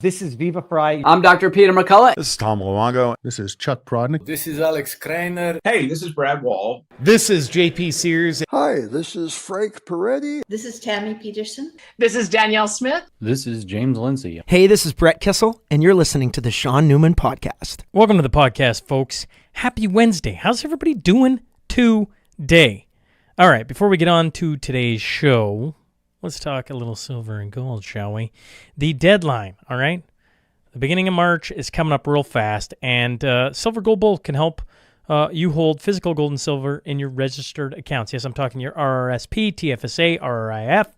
This is Viva Fry. I'm Dr. Peter McCullough. This is Tom Luongo. This is Chuck Prodnick. This is Alex Kreiner. Hey, this is Brad Wall. This is JP Sears. Hi, this is Frank Peretti. This is Tammy Peterson. This is Danielle Smith. This is James Lindsay. Hey, this is Brett Kissel, and you're listening to the Shaun Newman Podcast. Welcome to the podcast, folks. Happy Wednesday. How's everybody doing today? All right, before we get on to today's show, let's talk a little silver and gold, shall we? The deadline, all right? The beginning of March is coming up real fast, and Silver Gold Bull can help you hold physical gold and silver in your registered accounts. Yes, I'm talking your RRSP, TFSA, RRIF,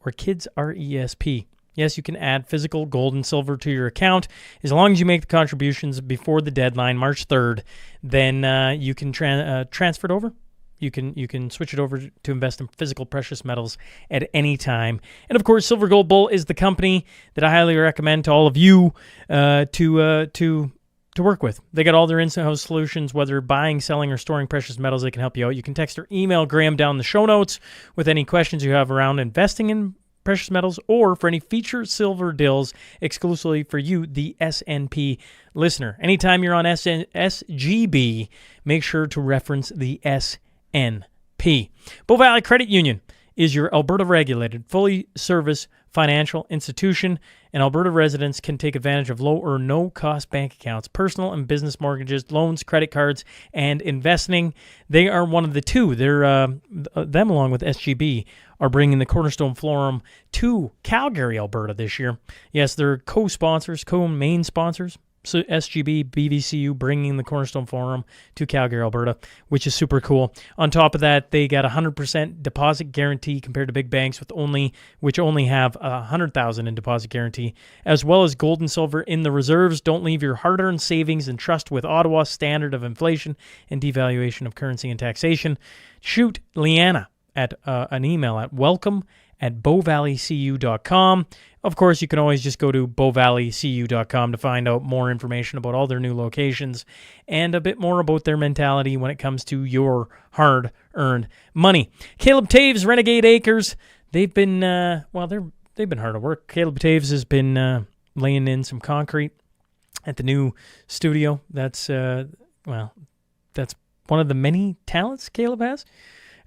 or Kids RESP. Yes, you can add physical gold and silver to your account. As long as you make the contributions before the deadline, March 3rd, then you can transfer it over. You can switch it over to invest in physical precious metals at any time. And, of course, Silver Gold Bull is the company that I highly recommend to all of you to work with. They got all their in-house solutions, whether buying, selling, or storing precious metals. They can help you out. You can text or email Grahame down in the show notes with any questions you have around investing in precious metals or for any featured silver deals exclusively for you, the SNP listener. Anytime you're on SGB, make sure to reference the SNP. Bow Valley Credit Union is your Alberta-regulated, fully service financial institution, and Alberta residents can take advantage of low or no-cost bank accounts, personal and business mortgages, loans, credit cards, and investing. They are one of the two. Them, along with SGB, are bringing the Cornerstone Forum to Calgary, Alberta this year. Yes, they're co-sponsors, co-main sponsors. So SGB, BVCU bringing the Cornerstone Forum to Calgary, Alberta, which is super cool. On top of that, they got 100% deposit guarantee compared to big banks which only have $100,000 in deposit guarantee, as well as gold and silver in the reserves. Don't leave your hard-earned savings in trust with Ottawa's standard of inflation and devaluation of currency and taxation. Shoot Leanna at an email at welcome@bowvalleycu.com. Of course, you can always just go to bowvalleycu.com to find out more information about all their new locations and a bit more about their mentality when it comes to your hard-earned money. Caleb Taves, Renegade Acres, they've been they've been hard at work. Caleb Taves has been laying in some concrete at the new studio. That's one of the many talents Caleb has.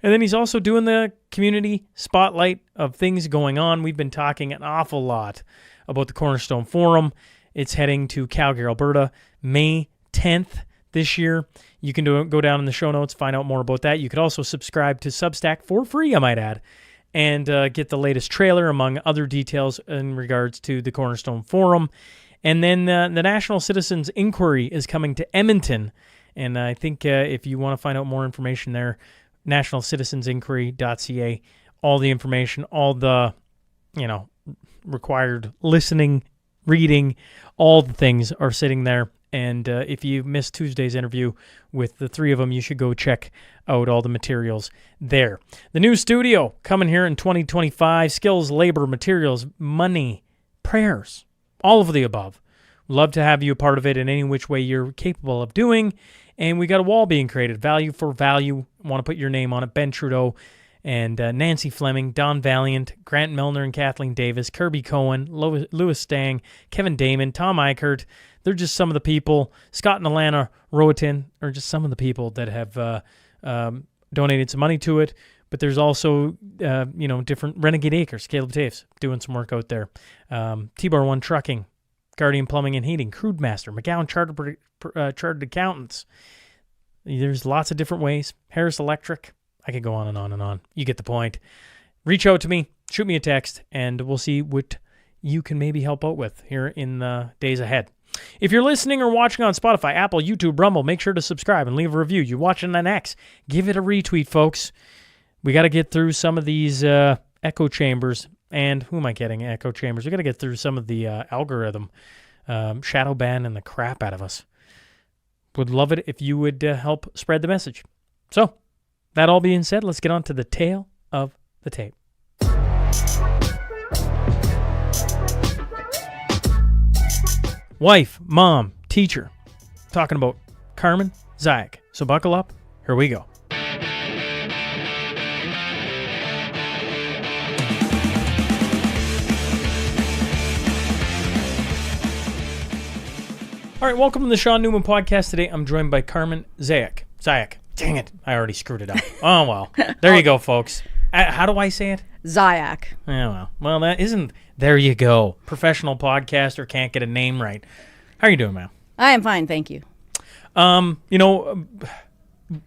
And then he's also doing the community spotlight of things going on. We've been talking an awful lot about the Cornerstone Forum. It's heading to Calgary, Alberta, May 10th this year. You can go down in the show notes, find out more about that. You could also subscribe to Substack for free, I might add, and get the latest trailer, among other details in regards to the Cornerstone Forum. And then the National Citizens Inquiry is coming to Edmonton. And I think if you want to find out more information there, nationalcitizensinquiry.ca, all the information, all the, required listening, reading, all the things are sitting there. And if you missed Tuesday's interview with the three of them, you should go check out all the materials there. The new studio coming here in 2025, skills, labor, materials, money, prayers, all of the above. Love to have you a part of it in any which way you're capable of doing. And we got a wall being created, Value for Value. Want to put your name on it. Ben Trudeau and Nancy Fleming, Don Valiant, Grant Milner and Kathleen Davis, Kirby Cohen, Louis Stang, Kevin Damon, Tom Eichert. They're just some of the people. Scott and Alana Rowatin are just some of the people that have donated some money to it. But there's also, different Renegade Acres, Caleb Taves, doing some work out there. T-Bar 1 Trucking, Guardian Plumbing and Heating, Crude Master, McGowan Chartered Accountants. There's lots of different ways. Harris Electric. I could go on and on and on. You get the point. Reach out to me. Shoot me a text, and we'll see what you can maybe help out with here in the days ahead. If you're listening or watching on Spotify, Apple, YouTube, Rumble, make sure to subscribe and leave a review. You're watching on X. Give it a retweet, folks. We got to get through some of these echo chambers. And who am I kidding? Echo chambers. We got to get through some of the algorithm shadow ban and the crap out of us. Would love it if you would help spread the message. So, that all being said, let's get on to the tale of the tape. Wife, mom, teacher. Talking about Carmen Zayac. So buckle up. Here we go. All right, welcome to the Shaun Newman Podcast. Today I'm joined by Carmen Zayac. Zayac. Dang it, I already screwed it up. Oh, well. There you go, folks. How do I say it? Zayac. Yeah, well, that isn't... There you go. Professional podcaster can't get a name right. How are you doing, man? I am fine, thank you.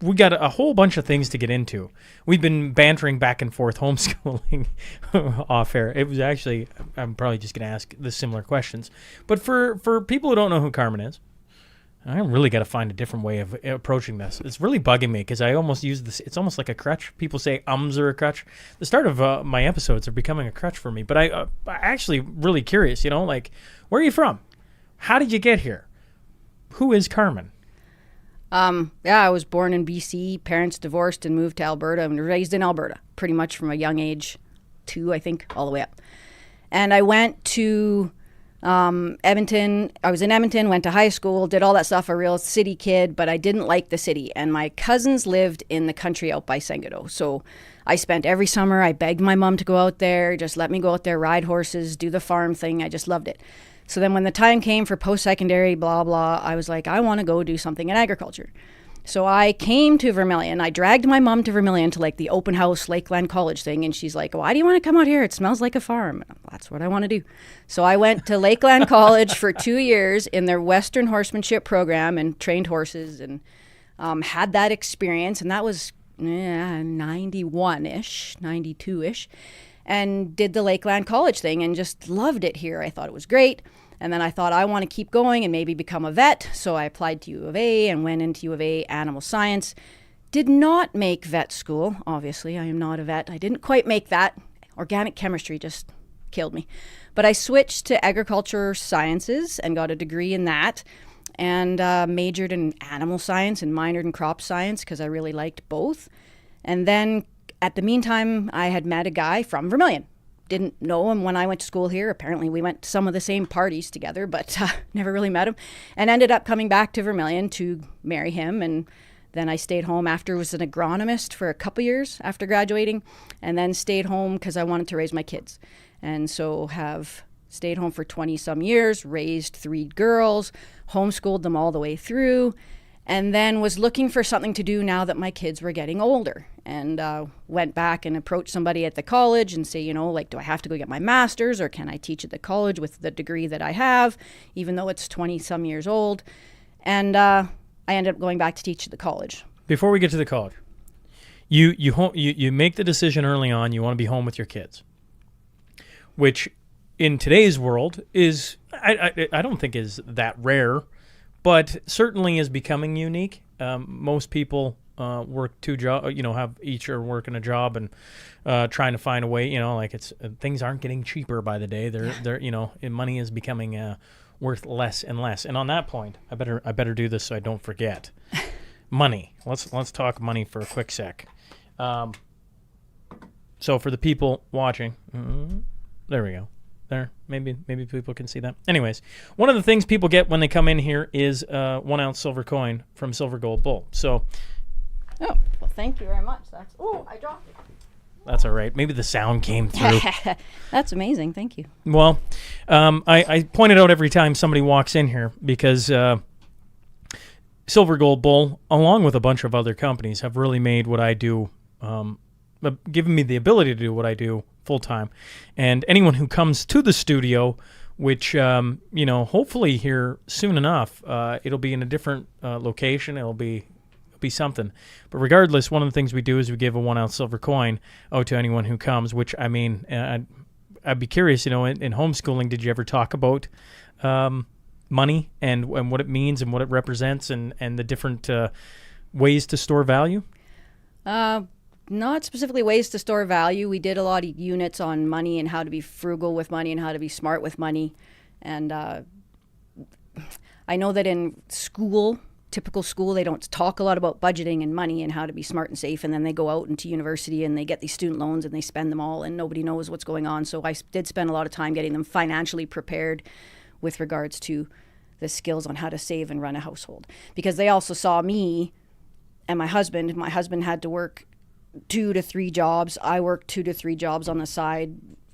We got a whole bunch of things to get into. We've been bantering back and forth homeschooling off air. It was actually, I'm probably just going to ask the similar questions. But for people who don't know who Carmen is, I really got to find a different way of approaching this. It's really bugging me because I almost use this. It's almost like a crutch. People say ums are a crutch. The start of my episodes are becoming a crutch for me. But I actually really curious, like, where are you from? How did you get here? Who is Carmen? I was born in BC, parents divorced and moved to Alberta and raised in Alberta pretty much from a young age, 2, I think, all the way up. And I went to Edmonton. I was in Edmonton, went to high school, did all that stuff, a real city kid, but I didn't like the city. And my cousins lived in the country out by Sangado. So I spent every summer, I begged my mom to go out there, just let me go out there, ride horses, do the farm thing. I just loved it. So then when the time came for post-secondary, blah, blah, I was like, I want to go do something in agriculture. So I came to Vermilion. I dragged my mom to Vermilion to like the open house Lakeland College thing. And she's like, why do you want to come out here? It smells like a farm. That's what I want to do. So I went to Lakeland College for 2 years in their Western horsemanship program and trained horses and had that experience. And that was 91-ish, 92-ish. And did the Lakeland College thing and just loved it here. I thought it was great. And then I thought I want to keep going and maybe become a vet. So I applied to U of A and went into U of A animal science. Did not make vet school. Obviously, I am not a vet. I didn't quite make that. Organic chemistry just killed me. But I switched to agriculture sciences and got a degree in that and majored in animal science and minored in crop science because I really liked both. And then at the meantime, I had met a guy from Vermilion. Didn't know him when I went to school here. Apparently, we went to some of the same parties together, but never really met him. And ended up coming back to Vermilion to marry him. And then I stayed home after, was an agronomist for a couple years after graduating, and then stayed home because I wanted to raise my kids. And so have stayed home for 20-some years, raised 3 girls, homeschooled them all the way through, and then was looking for something to do now that my kids were getting older. And went back and approached somebody at the college and say, do I have to go get my master's or can I teach at the college with the degree that I have, even though it's 20-some years old? And I ended up going back to teach at the college. Before we get to the college, you make the decision early on you want to be home with your kids, which in today's world is, I don't think is that rare, but certainly is becoming unique. Most people work 2 jobs, have each are working a job and trying to find a way, it's things aren't getting cheaper by the day. They're and money is becoming worth less and less. And on that point, I better do this so I don't forget. Money. Let's talk money for a quick sec. So for the people watching, there we go. There, maybe people can see that. Anyways, one of the things people get when they come in here is 1 ounce silver coin from Silver Gold Bull. So. Oh, well, thank you very much. I dropped it. That's all right. Maybe the sound came through. That's amazing. Thank you. Well, I point it out every time somebody walks in here because Silver Gold Bull, along with a bunch of other companies, have really made what I do, given me the ability to do what I do full time. And anyone who comes to the studio, which, hopefully here soon enough, it'll be in a different location. It'll be something. But regardless, one of the things we do is we give a 1 ounce silver coin out to anyone who comes, which, I mean, I'd be curious, in homeschooling, did you ever talk about money and what it means and what it represents and the different ways to store value? Not specifically ways to store value. We did a lot of units on money and how to be frugal with money and how to be smart with money. And I know that in school, typical school, they don't talk a lot about budgeting and money and how to be smart and safe. And then they go out into university and they get these student loans and they spend them all and nobody knows what's going on. So I did spend a lot of time getting them financially prepared with regards to the skills on how to save and run a household. Because they also saw me and my husband. My husband had to work 2 to 3 jobs. I worked 2 to 3 jobs on the side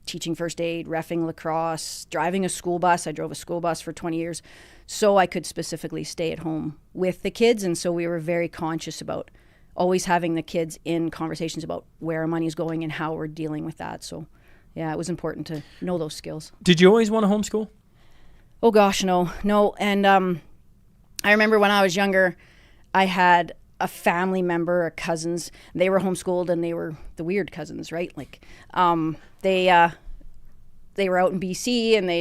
teaching first aid, reffing lacrosse, driving a school bus. I drove a school bus for 20 years so I could specifically stay at home with the kids. And so we were very conscious about always having the kids in conversations about where our money's going and how we're dealing with that. So yeah, it was important to know those skills. Did you always want to homeschool? Oh gosh, no. And I remember when I was younger, I had a family member, or cousins. They were homeschooled, and they were the weird cousins, right? Like, they were out in BC, and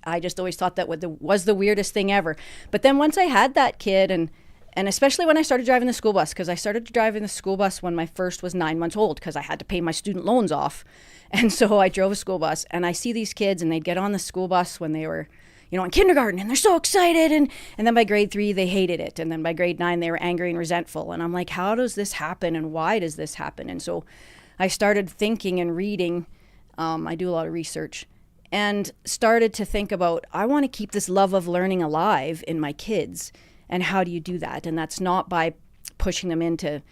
I just always thought that was the weirdest thing ever. But then once I had that kid, and especially when I started driving the school bus, because I started driving the school bus when my first was 9 months old, because I had to pay my student loans off, and so I drove a school bus, and I see these kids, and they'd get on the school bus when they were, in kindergarten, and they're so excited, and then by grade 3 they hated it, and then by grade 9 they were angry and resentful, and I'm like, how does this happen, and why does this happen? And so I started thinking and reading. I do a lot of research, and started to think about, I want to keep this love of learning alive in my kids, and how do you do that? And that's not by pushing them into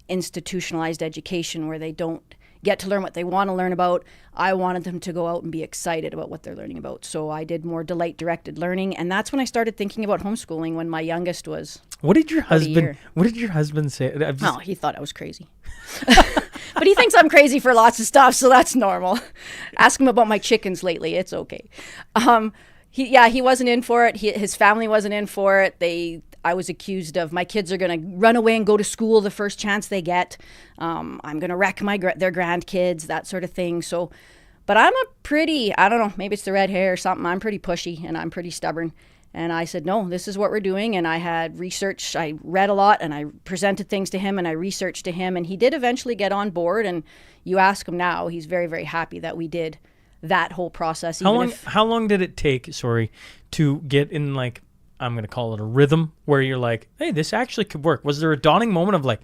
institutionalized education where they don't get to learn what they want to learn about. I wanted them to go out and be excited about what they're learning about. So I did more delight-directed learning, and that's when I started thinking about homeschooling when my youngest was What did your husband say? He thought I was crazy. But he thinks I'm crazy for lots of stuff, so that's normal. Ask him about my chickens lately. It's okay. He wasn't in for it. His family wasn't in for it. I was accused of, my kids are going to run away and go to school the first chance they get. I'm going to wreck their grandkids, that sort of thing. So, but I'm I don't know, maybe it's the red hair or something. I'm pretty pushy and I'm pretty stubborn. And I said, no, this is what we're doing. And I had research. I read a lot, and I presented things to him, and I researched to him. And he did eventually get on board. And you ask him now, he's very, very happy that we did that whole process. How long did it take, to get in, like, I'm going to call it a rhythm, where you're like, hey, this actually could work? Was there a dawning moment of like,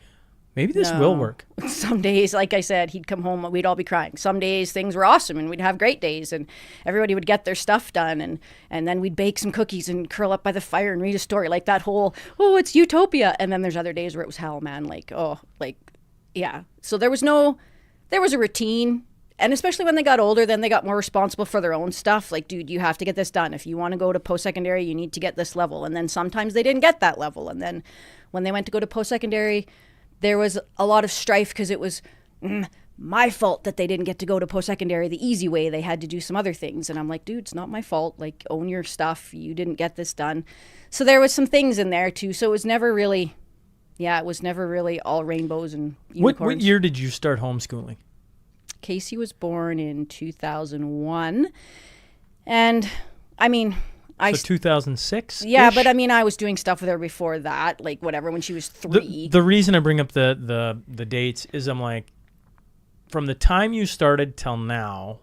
maybe this will work? Some days, like I said, he'd come home, we'd all be crying. Some days things were awesome, and we'd have great days, and everybody would get their stuff done, and then we'd bake some cookies and curl up by the fire and read a story, like that whole, it's utopia. And then there's other days where it was hell, man. So there was a routine. And especially when they got older, then they got more responsible for their own stuff. Like, dude, you have to get this done. If you want to go to post-secondary, you need to get this level. And then sometimes they didn't get that level. And then when they went to go to post-secondary, there was a lot of strife because it was my fault that they didn't get to go to post-secondary the easy way. They had to do some other things. And I'm like, dude, it's not my fault. Like, own your stuff. You didn't get this done. So there was some things in there, too. So it was never really all rainbows and unicorns. What year did you start homeschooling? Casey was born in 2001, and I mean, 2006. Yeah, but I mean, I was doing stuff with her before that, like whatever, when she was 3. The reason I bring up the dates is I'm like, from the time you started till now,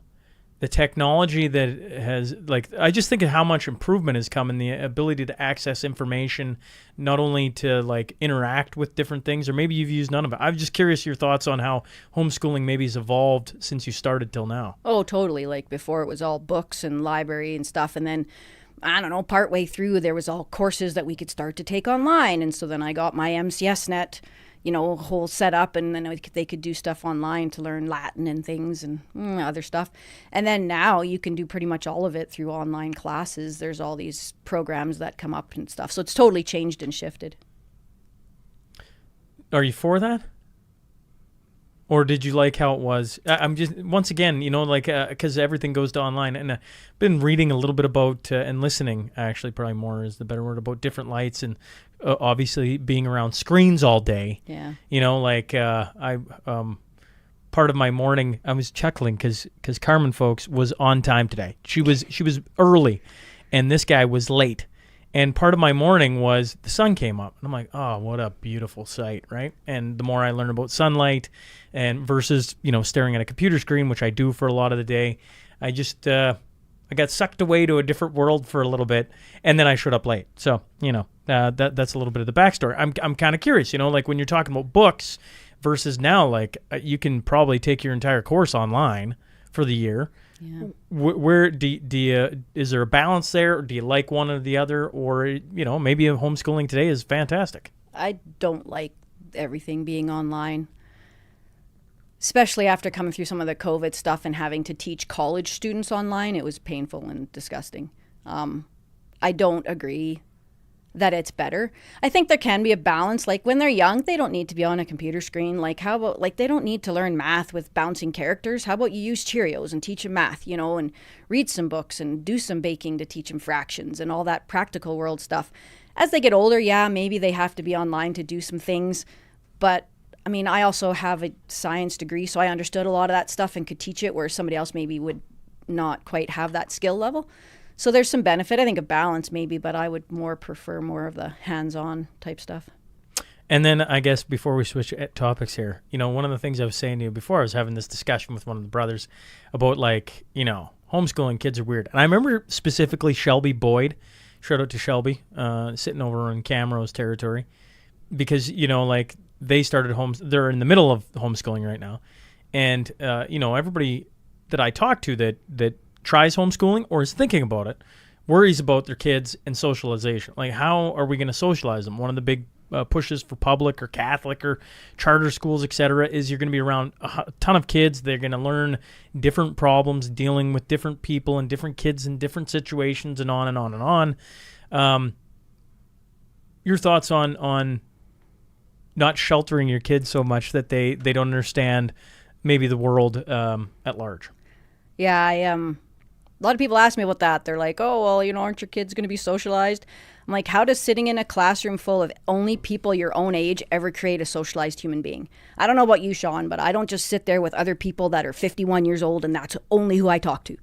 the technology that has, like, I just think of how much improvement has come in the ability to access information, not only to, like, interact with different things, or maybe you've used none of it. I'm just curious your thoughts on how homeschooling maybe has evolved since you started till now. Oh, totally. Like, before it was all books and library and stuff, and then, I don't know, partway through there was all courses that we could start to take online, and so then I got my MCSnet, whole setup, and then they could do stuff online to learn Latin and things and other stuff. And then now you can do pretty much all of it through online classes. There's all these programs that come up and stuff. So it's totally changed and shifted. Are you for that? Or did you like how it was? I'm just, once again, because everything goes to online. And I've been reading a little bit about, and listening, actually, probably more is the better word, about different lights and obviously being around screens all day. Yeah. Part of my morning, I was chuckling because Carmen, folks, was on time today. She was early, and this guy was late. And part of my morning was the sun came up. And I'm like, oh, what a beautiful sight, right? And the more I learn about sunlight and versus, staring at a computer screen, which I do for a lot of the day, I just, I got sucked away to a different world for a little bit, and then I showed up late. So, that's a little bit of the backstory. I'm kind of curious, like when you're talking about books versus now, like you can probably take your entire course online for the year. Yeah. Where do you, is there a balance there? Or do you like one or the other? Or, maybe homeschooling today is fantastic. I don't like everything being online. especially after coming through some of the COVID stuff and having to teach college students online, it was painful and disgusting. I don't agree that it's better. I think there can be a balance. Like when they're young, they don't need to be on a computer screen. Like how about, like they don't need to learn math with bouncing characters. How about you use Cheerios and teach them math, you know, and read some books and do some baking to teach them fractions and all that practical world stuff. As they get older, yeah, maybe they have to be online to do some things. But I mean, I also have a science degree, so I understood a lot of that stuff and could teach it where somebody else maybe would not quite have that skill level. So there's some benefit, I think, a balance maybe, but I would prefer more of the hands-on type stuff. And then I guess before we switch topics here, you know, one of the things I was saying to you before, I was having this discussion with one of the brothers about like, you know, homeschooling kids are weird. And I remember specifically Shelby Boyd, shout out to Shelby, sitting over in Camrose territory, because, you know, like they started they're in the middle of homeschooling right now. And, you know, everybody that I talk to that tries homeschooling or is thinking about it worries about their kids and socialization. Like, how are we going to socialize them? One of the big pushes for public or Catholic or charter schools, etc., is you're going to be around a ton of kids. They're going to learn different problems, dealing with different people and different kids in different situations, and on and on and on. Your thoughts on not sheltering your kids so much that they don't understand maybe the world at large? Yeah, a lot of people ask me about that. They're like, oh, well, you know, aren't your kids going to be socialized? I'm like, how does sitting in a classroom full of only people your own age ever create a socialized human being? I don't know about you, Shaun, but I don't just sit there with other people that are 51 years old and that's only who I talk to.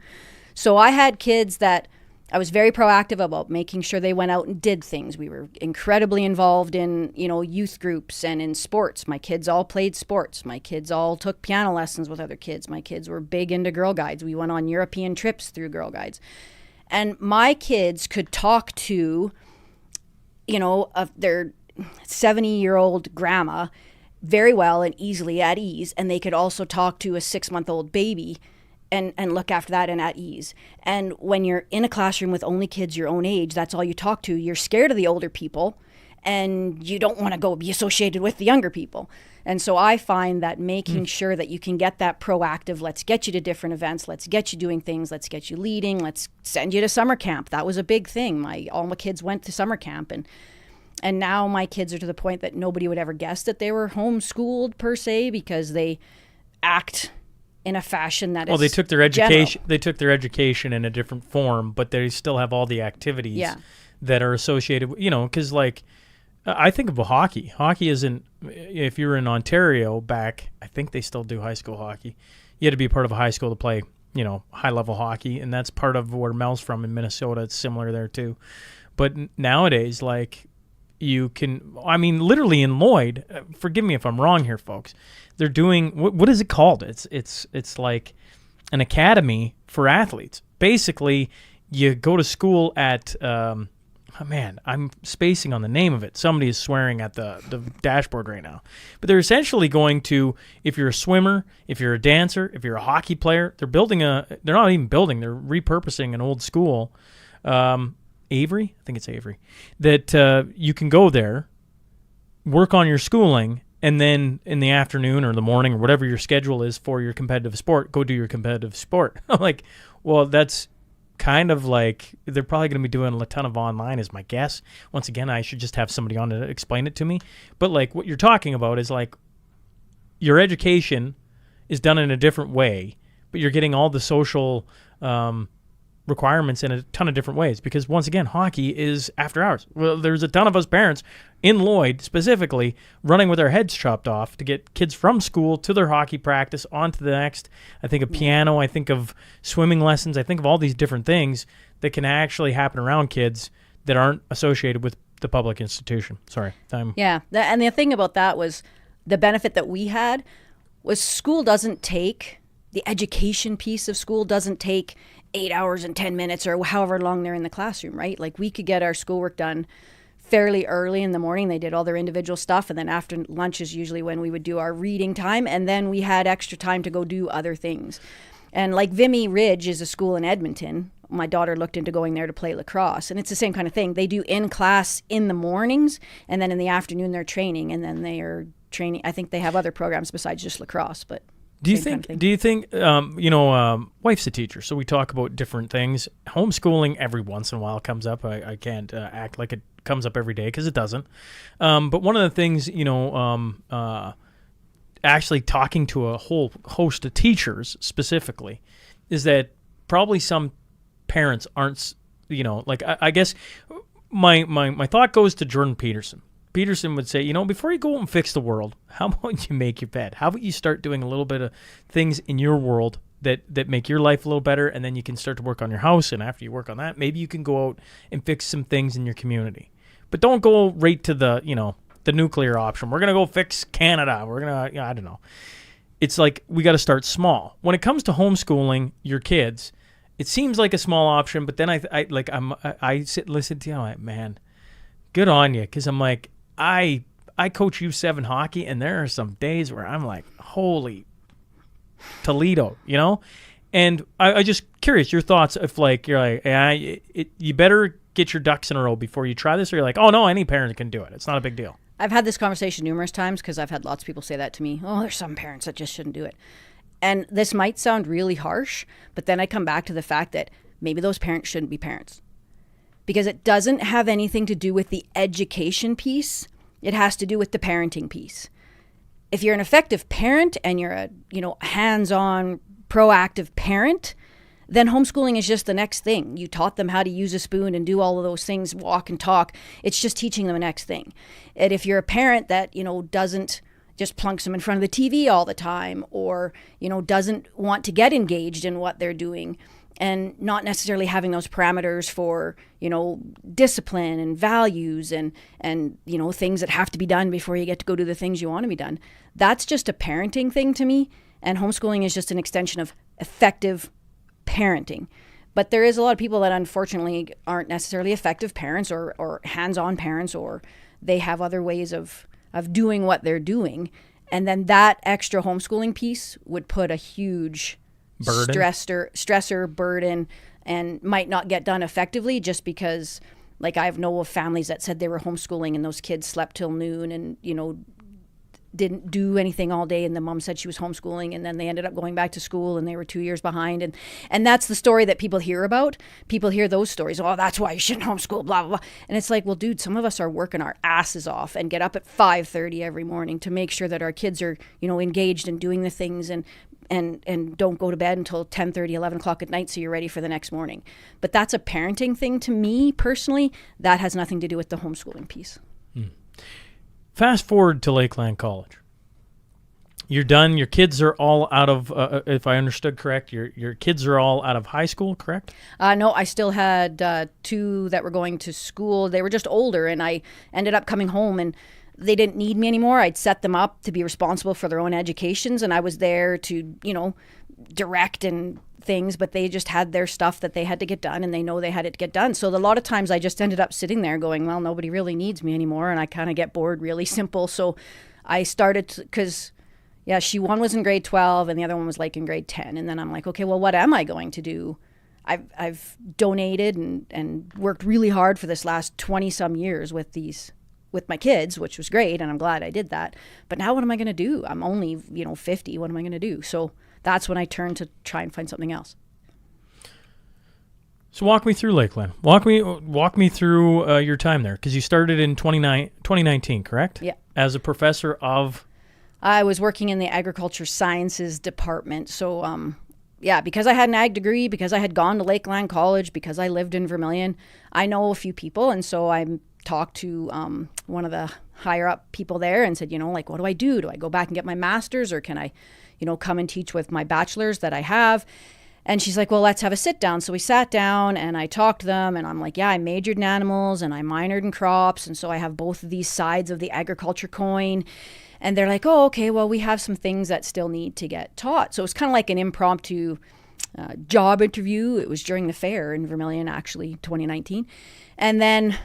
So I had kids that I was very proactive about making sure they went out and did things. We were incredibly involved in, you know, youth groups and in sports. My kids all played sports. My kids all took piano lessons with other kids. My kids were big into Girl Guides. We went on European trips through Girl Guides. And my kids could talk to, you know, their 70-year-old grandma very well and easily at ease. And they could also talk to a 6-month-old baby and look after that and at ease. And when you're in a classroom with only kids your own age, that's all you talk to. You're scared of the older people and you don't want to go be associated with the younger people. And so I find that making sure that you can get that proactive, let's get you to different events, let's get you doing things, let's get you leading, let's send you to summer camp. That was a big thing. All my kids went to summer camp, and now my kids are to the point that nobody would ever guess that they were homeschooled per se, because they act in a fashion that is they took their education. general. They took their education in a different form, but they still have all the activities that are associated with, you know, because like I think of hockey. Hockey isn't, if you're in Ontario back, I think they still do high school hockey. You had to be part of a high school to play, you know, high level hockey, and that's part of where Mel's from in Minnesota. It's similar there too. But nowadays, like, you can, I mean, literally in Lloyd, forgive me if I'm wrong here, folks, they're doing, what is it called? It's like an academy for athletes. Basically, you go to school at, oh man, I'm spacing on the name of it. Somebody is swearing at the dashboard right now. But they're essentially going to, if you're a swimmer, if you're a dancer, if you're a hockey player, they're not even building, they're repurposing an old school, Avery, I think it's Avery, that you can go there, work on your schooling, and then in the afternoon or the morning or whatever your schedule is for your competitive sport, go do your competitive sport. I'm like, well, that's kind of like, they're probably going to be doing a ton of online is my guess. Once again, I should just have somebody on to explain it to me. But like what you're talking about is like your education is done in a different way, but you're getting all the social requirements in a ton of different ways, because once again, hockey is after hours. Well, there's a ton of us parents in Lloyd specifically running with our heads chopped off to get kids from school to their hockey practice on to the next. I think of piano, I think of swimming lessons, I think of all these different things that can actually happen around kids that aren't associated with the public institution. Sorry. Yeah, and the thing about that was the benefit that we had was school doesn't take, the education piece of school doesn't take 8 hours and 10 minutes or however long they're in the classroom, right? Like we could get our schoolwork done fairly early in the morning. They did all their individual stuff, and then after lunch is usually when we would do our reading time, and then we had extra time to go do other things. And like Vimy Ridge is a school in Edmonton. My daughter looked into going there to play lacrosse, and it's the same kind of thing. They do in class in the mornings, and then in the afternoon they're training, and then they are training. I think they have other programs besides just lacrosse, but Do you Same kind of thing. think? Do you think? Wife's a teacher, so we talk about different things. Homeschooling every once in a while comes up. I can't act like it comes up every day because it doesn't. But one of the things, actually talking to a whole host of teachers specifically, is that probably some parents aren't. I guess my thought goes to Jordan Peterson. Peterson would say, before you go out and fix the world, how about you make your bed? How about you start doing a little bit of things in your world that make your life a little better, and then you can start to work on your house, and after you work on that, maybe you can go out and fix some things in your community. But don't go right to the nuclear option. We're going to go fix Canada. We're going to, I don't know. It's like we got to start small. When it comes to homeschooling your kids, it seems like a small option, but then I sit and listen to you, I'm like, man, good on you, because I'm like, I coach U7 hockey, and there are some days where I'm like, holy Toledo, And I just curious your thoughts. If you're like, you better get your ducks in a row before you try this, or you're like, oh no, any parent can do it. It's not a big deal. I've had this conversation numerous times because I've had lots of people say that to me. Oh, there's some parents that just shouldn't do it. And this might sound really harsh, but then I come back to the fact that maybe those parents shouldn't be parents. Because it doesn't have anything to do with the education piece. It has to do with the parenting piece. If you're an effective parent and you're a, hands-on, proactive parent, then homeschooling is just the next thing. You taught them how to use a spoon and do all of those things, walk and talk. It's just teaching them the next thing. And if you're a parent that, doesn't just plunks them in front of the TV all the time, or, doesn't want to get engaged in what they're doing, and not necessarily having those parameters for, discipline and values and things that have to be done before you get to go do the things you want to be done. That's just a parenting thing to me. And homeschooling is just an extension of effective parenting. But there is a lot of people that unfortunately aren't necessarily effective parents or hands-on parents, or they have other ways of doing what they're doing. And then that extra homeschooling piece would put a huge stressor burden, and might not get done effectively just because, I know of families that said they were homeschooling and those kids slept till noon and, didn't do anything all day, and the mom said she was homeschooling, and then they ended up going back to school and they were 2 years behind. And that's the story that people hear about. People hear those stories. Oh, that's why you shouldn't homeschool, blah, blah, blah. And it's like, well, dude, some of us are working our asses off and get up at 5:30 every morning to make sure that our kids are, engaged and doing the things, and don't go to bed until 10:30, 11 o'clock at night so you're ready for the next morning. But that's a parenting thing to me personally. That has nothing to do with the homeschooling piece. Fast forward to Lakeland College. You're done. Your kids are all out of, if I understood correct, your kids are all out of high school, correct? No, I still had two that were going to school. They were just older, and I ended up coming home, and they didn't need me anymore. I'd set them up to be responsible for their own educations, and I was there to, direct and things, but they just had their stuff that they had to get done, and they know they had it to get done. So a lot of times I just ended up sitting there going, well, nobody really needs me anymore, and I kind of get bored really simple. So I started because, one was in grade 12 and the other one was in grade 10. And then I'm like, okay, well, what am I going to do? I've donated and worked really hard for this last 20 some years with my kids, which was great, and I'm glad I did that. But now what am I going to do? I'm only, 50. What am I going to do? So that's when I turned to try and find something else. So walk me through Lakeland. Walk me through your time there, because you started in 2019, correct? Yeah. As a professor of? I was working in the agriculture sciences department. So, because I had an ag degree, because I had gone to Lakeland College, because I lived in Vermilion, I know a few people. And so I talked to one of the higher up people there and said, what do I do? Do I go back and get my master's, or can I, come and teach with my bachelor's that I have? And she's like, well, let's have a sit down. So we sat down and I talked to them, and I'm like, I majored in animals and I minored in crops. And so I have both of these sides of the agriculture coin. And they're like, oh, okay, well, we have some things that still need to get taught. So it was kind of like an impromptu job interview. It was during the fair in Vermilion, actually, 2019. And then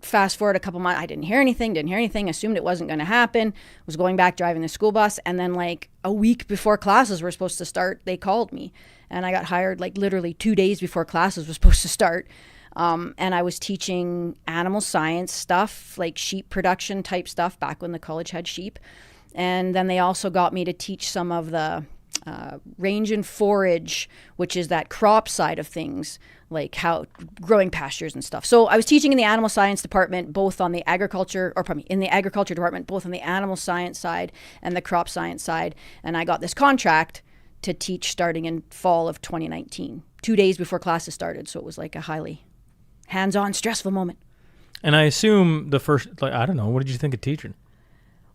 fast forward a couple months, I didn't hear anything, assumed it wasn't going to happen, was going back driving the school bus. And then a week before classes were supposed to start, they called me. And I got hired literally 2 days before classes were supposed to start. And I was teaching animal science stuff, like sheep production type stuff, back when the college had sheep. And then they also got me to teach some of the range and forage, which is that crop side of things, like how growing pastures and stuff. So I was teaching in the animal science department, both on the in the agriculture department, both on the animal science side and the crop science side. And I got this contract to teach starting in fall of 2019, 2 days before classes started. So it was like a highly hands-on, stressful moment. And I assume the first, I don't know, what did you think of teaching?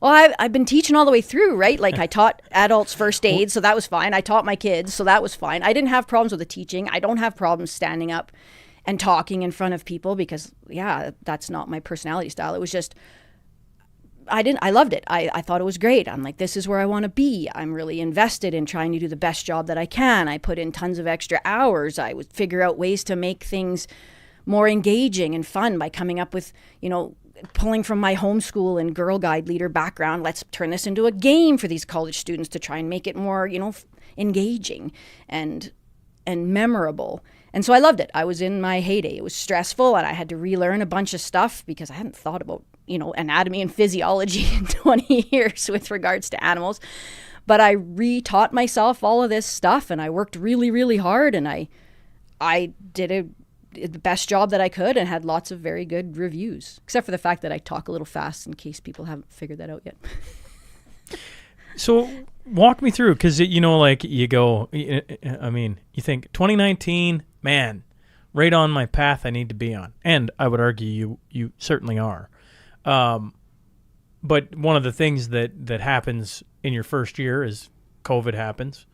Well, I've been teaching all the way through, right? Like I taught adults first aid, so that was fine. I taught my kids, so that was fine. I didn't have problems with the teaching. I don't have problems standing up and talking in front of people because, that's not my personality style. It was just, I loved it. I thought it was great. I'm like, this is where I want to be. I'm really invested in trying to do the best job that I can. I put in tons of extra hours. I would figure out ways to make things more engaging and fun by coming up with, pulling from my homeschool and Girl Guide leader background, let's turn this into a game for these college students to try and make it more, engaging and memorable. And so I loved it. I was in my heyday. It was stressful and I had to relearn a bunch of stuff because I hadn't thought about, anatomy and physiology in 20 years with regards to animals. But I re-taught myself all of this stuff and I worked really, really hard and I did the best job that I could and had lots of very good reviews, except for the fact that I talk a little fast in case people haven't figured that out yet. So walk me through, because, you go, you think 2019, man, right on my path I need to be on. And I would argue you certainly are. But one of the things that happens in your first year is COVID happens,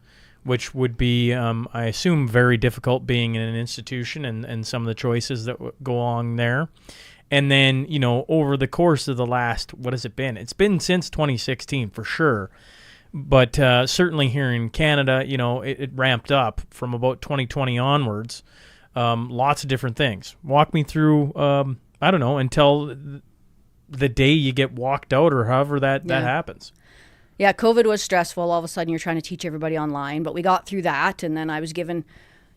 which would be, I assume, very difficult being in an institution and some of the choices that go along there. And then, over the course of the last, what has it been? It's been since 2016 for sure. But certainly here in Canada, it ramped up from about 2020 onwards. Lots of different things. Walk me through, I don't know, until the day you get walked out or however that happens. Yeah, COVID was stressful. All of a sudden, you're trying to teach everybody online. But we got through that. And then I was given,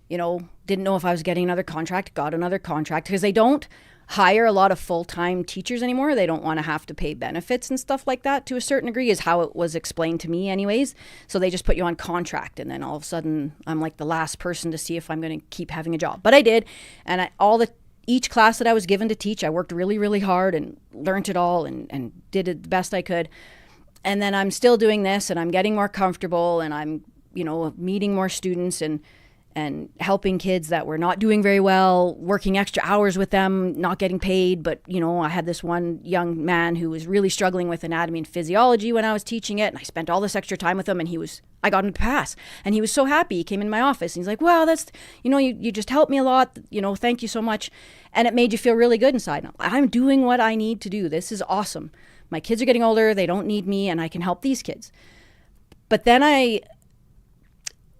didn't know if I was getting another contract, got another contract. Because they don't hire a lot of full-time teachers anymore. They don't want to have to pay benefits and stuff like that to a certain degree, is how it was explained to me anyways. So they just put you on contract. And then all of a sudden, I'm like the last person to see if I'm going to keep having a job. But I did. And each class that I was given to teach, I worked really, really hard and learned it all and did it the best I could. And then I'm still doing this and I'm getting more comfortable and I'm, meeting more students and helping kids that were not doing very well, working extra hours with them, not getting paid. But, I had this one young man who was really struggling with anatomy and physiology when I was teaching it. And I spent all this extra time with him and I got him to pass. And he was so happy. He came in my office and he's like, wow, that's, you just helped me a lot. Thank you so much. And it made you feel really good inside. I'm doing what I need to do. This is awesome. My kids are getting older, they don't need me, and I can help these kids. But then I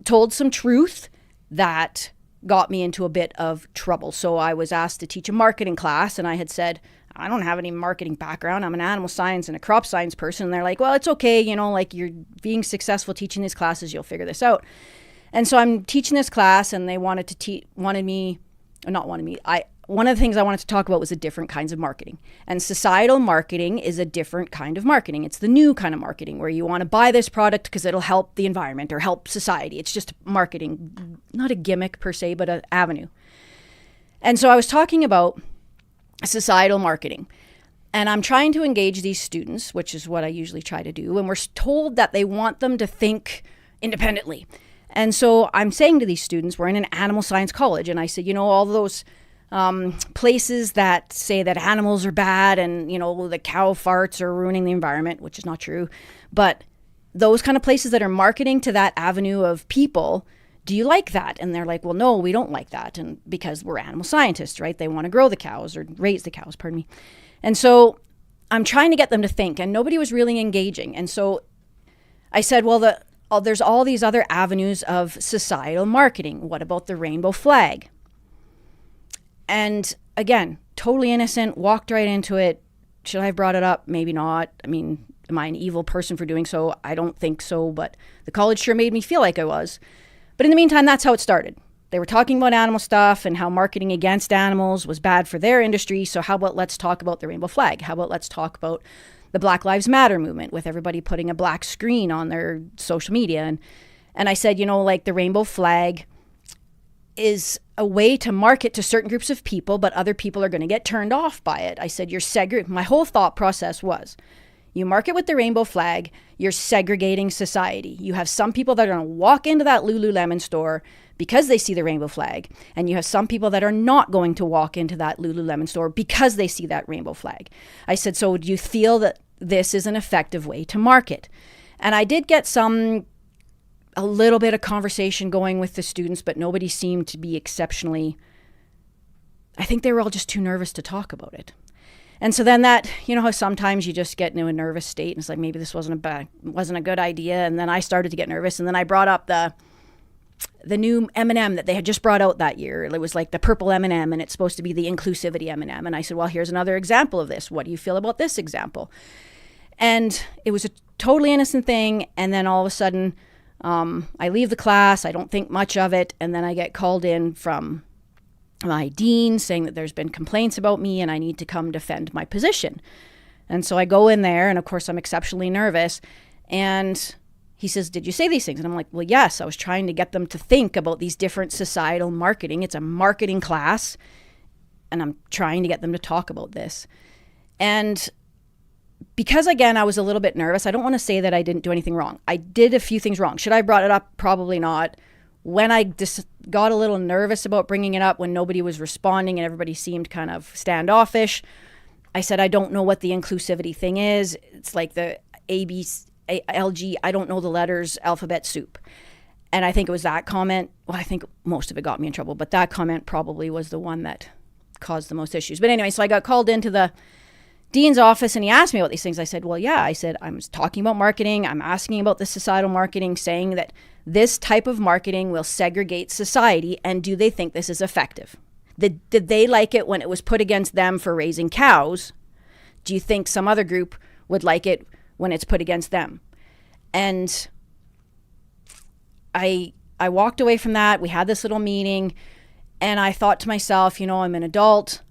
told some truth that got me into a bit of trouble. So I was asked to teach a marketing class, and I had said, I don't have any marketing background. I'm an animal science and a crop science person. And they're like, well, it's okay. You're being successful teaching these classes, you'll figure this out. And so I'm teaching this class, and they wanted to one of the things I wanted to talk about was the different kinds of marketing. And societal marketing is a different kind of marketing. It's the new kind of marketing where you want to buy this product because it'll help the environment or help society. It's just marketing, not a gimmick per se, but an avenue. And so I was talking about societal marketing. And I'm trying to engage these students, which is what I usually try to do. And we're told that they want them to think independently. And so I'm saying to these students, we're in an animal science college. And I said, all those places that say that animals are bad and, the cow farts are ruining the environment, which is not true. But those kind of places that are marketing to that avenue of people, do you like that? And they're like, well, no, we don't like that. And because we're animal scientists, right? They want to grow the cows or raise the cows, pardon me. And so I'm trying to get them to think, and nobody was really engaging. And so I said, well, there's all these other avenues of societal marketing. What about the rainbow flag? And again, totally innocent, walked right into it. Should I have brought it up? Maybe not. I mean, am I an evil person for doing so? I don't think so, but the college sure made me feel like I was. But in the meantime, that's how it started. They were talking about animal stuff and how marketing against animals was bad for their industry. So how about let's talk about the rainbow flag? How about let's talk about the Black Lives Matter movement with everybody putting a black screen on their social media. And I said, like the rainbow flag is a way to market to certain groups of people, but other people are going to get turned off by it. I said, my whole thought process was, you market with the rainbow flag, you're segregating society. You have some people that are going to walk into that Lululemon store because they see the rainbow flag, and you have some people that are not going to walk into that Lululemon store because they see that rainbow flag. I said, so do you feel that this is an effective way to market? And I did get a little bit of conversation going with the students, but nobody seemed to be exceptionally, I think they were all just too nervous to talk about it. And so then that, how sometimes you just get into a nervous state and it's like, maybe this wasn't a good idea. And then I started to get nervous, and then I brought up the new M&M that they had just brought out that year. It was like the purple M&M, and it's supposed to be the inclusivity M&M. And I said, well, here's another example of this. What do you feel about this example? And it was a totally innocent thing. And then all of a sudden, I leave the class. I don't think much of it. And then I get called in from my dean saying that there's been complaints about me and I need to come defend my position. And so I go in there, and of course I'm exceptionally nervous. And he says, did you say these things? And I'm like, well, yes, I was trying to get them to think about these different societal marketing. It's a marketing class, and I'm trying to get them to talk about this. And because, again, I was a little bit nervous, I don't want to say that I didn't do anything wrong. I did a few things wrong. Should I have brought it up? Probably not. When I just got a little nervous about bringing it up, when nobody was responding and everybody seemed kind of standoffish, I said, I don't know what the inclusivity thing is. It's like the ABLG, I don't know the letters, alphabet soup. And I think it was that comment. Well, I think most of it got me in trouble, but that comment probably was the one that caused the most issues. But anyway, so I got called into the dean's office, and he asked me about these things. I said, well, yeah. I said, I was talking about marketing. I'm asking about the societal marketing, saying that this type of marketing will segregate society, and do they think this is effective? Did they like it when it was put against them for raising cows? Do you think some other group would like it when it's put against them? And I walked away from that. We had this little meeting, and I thought to myself, I'm an adult.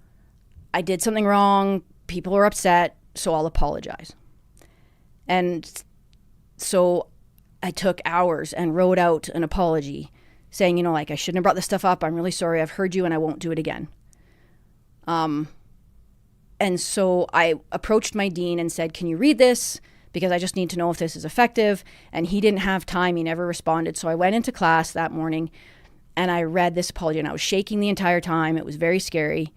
I did something wrong. People were upset, so I'll apologize. And so I took hours and wrote out an apology saying, I shouldn't have brought this stuff up. I'm really sorry. I've heard you, and I won't do it again. And so I approached my dean and said, can you read this? Because I just need to know if this is effective. And he didn't have time. He never responded. So I went into class that morning and I read this apology, and I was shaking the entire time. It was very scary.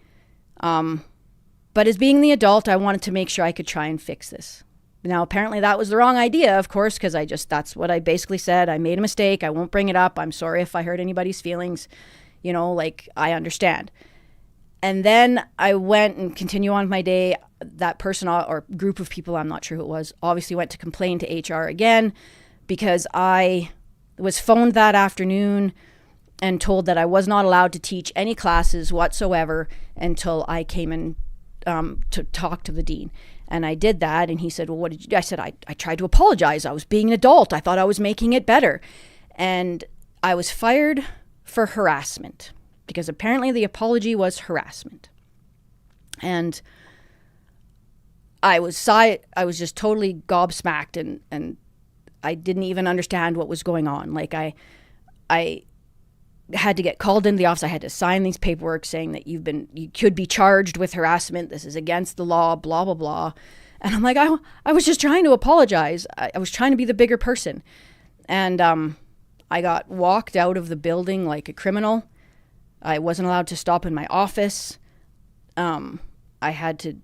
But as being the adult, I wanted to make sure I could try and fix this. Now, apparently that was the wrong idea, of course, because that's what I basically said. I made a mistake. I won't bring it up. I'm sorry if I hurt anybody's feelings. I understand. And then I went and continued on with my day. That person or group of people, I'm not sure who it was, obviously went to complain to HR again, because I was phoned that afternoon and told that I was not allowed to teach any classes whatsoever until I came in to talk to the dean. And I did that, and he said, well, what did you do? I said, I tried to apologize. I was being an adult. I thought I was making it better. And I was fired for harassment, because apparently the apology was harassment. And I was just totally gobsmacked, and I didn't even understand what was going on. Like I had to get called into the office. I had to sign these paperwork saying that you could be charged with harassment. This is against the law, blah, blah, blah. And I'm like, I was just trying to apologize. I was trying to be the bigger person. And I got walked out of the building like a criminal. I wasn't allowed to stop in my office. I had to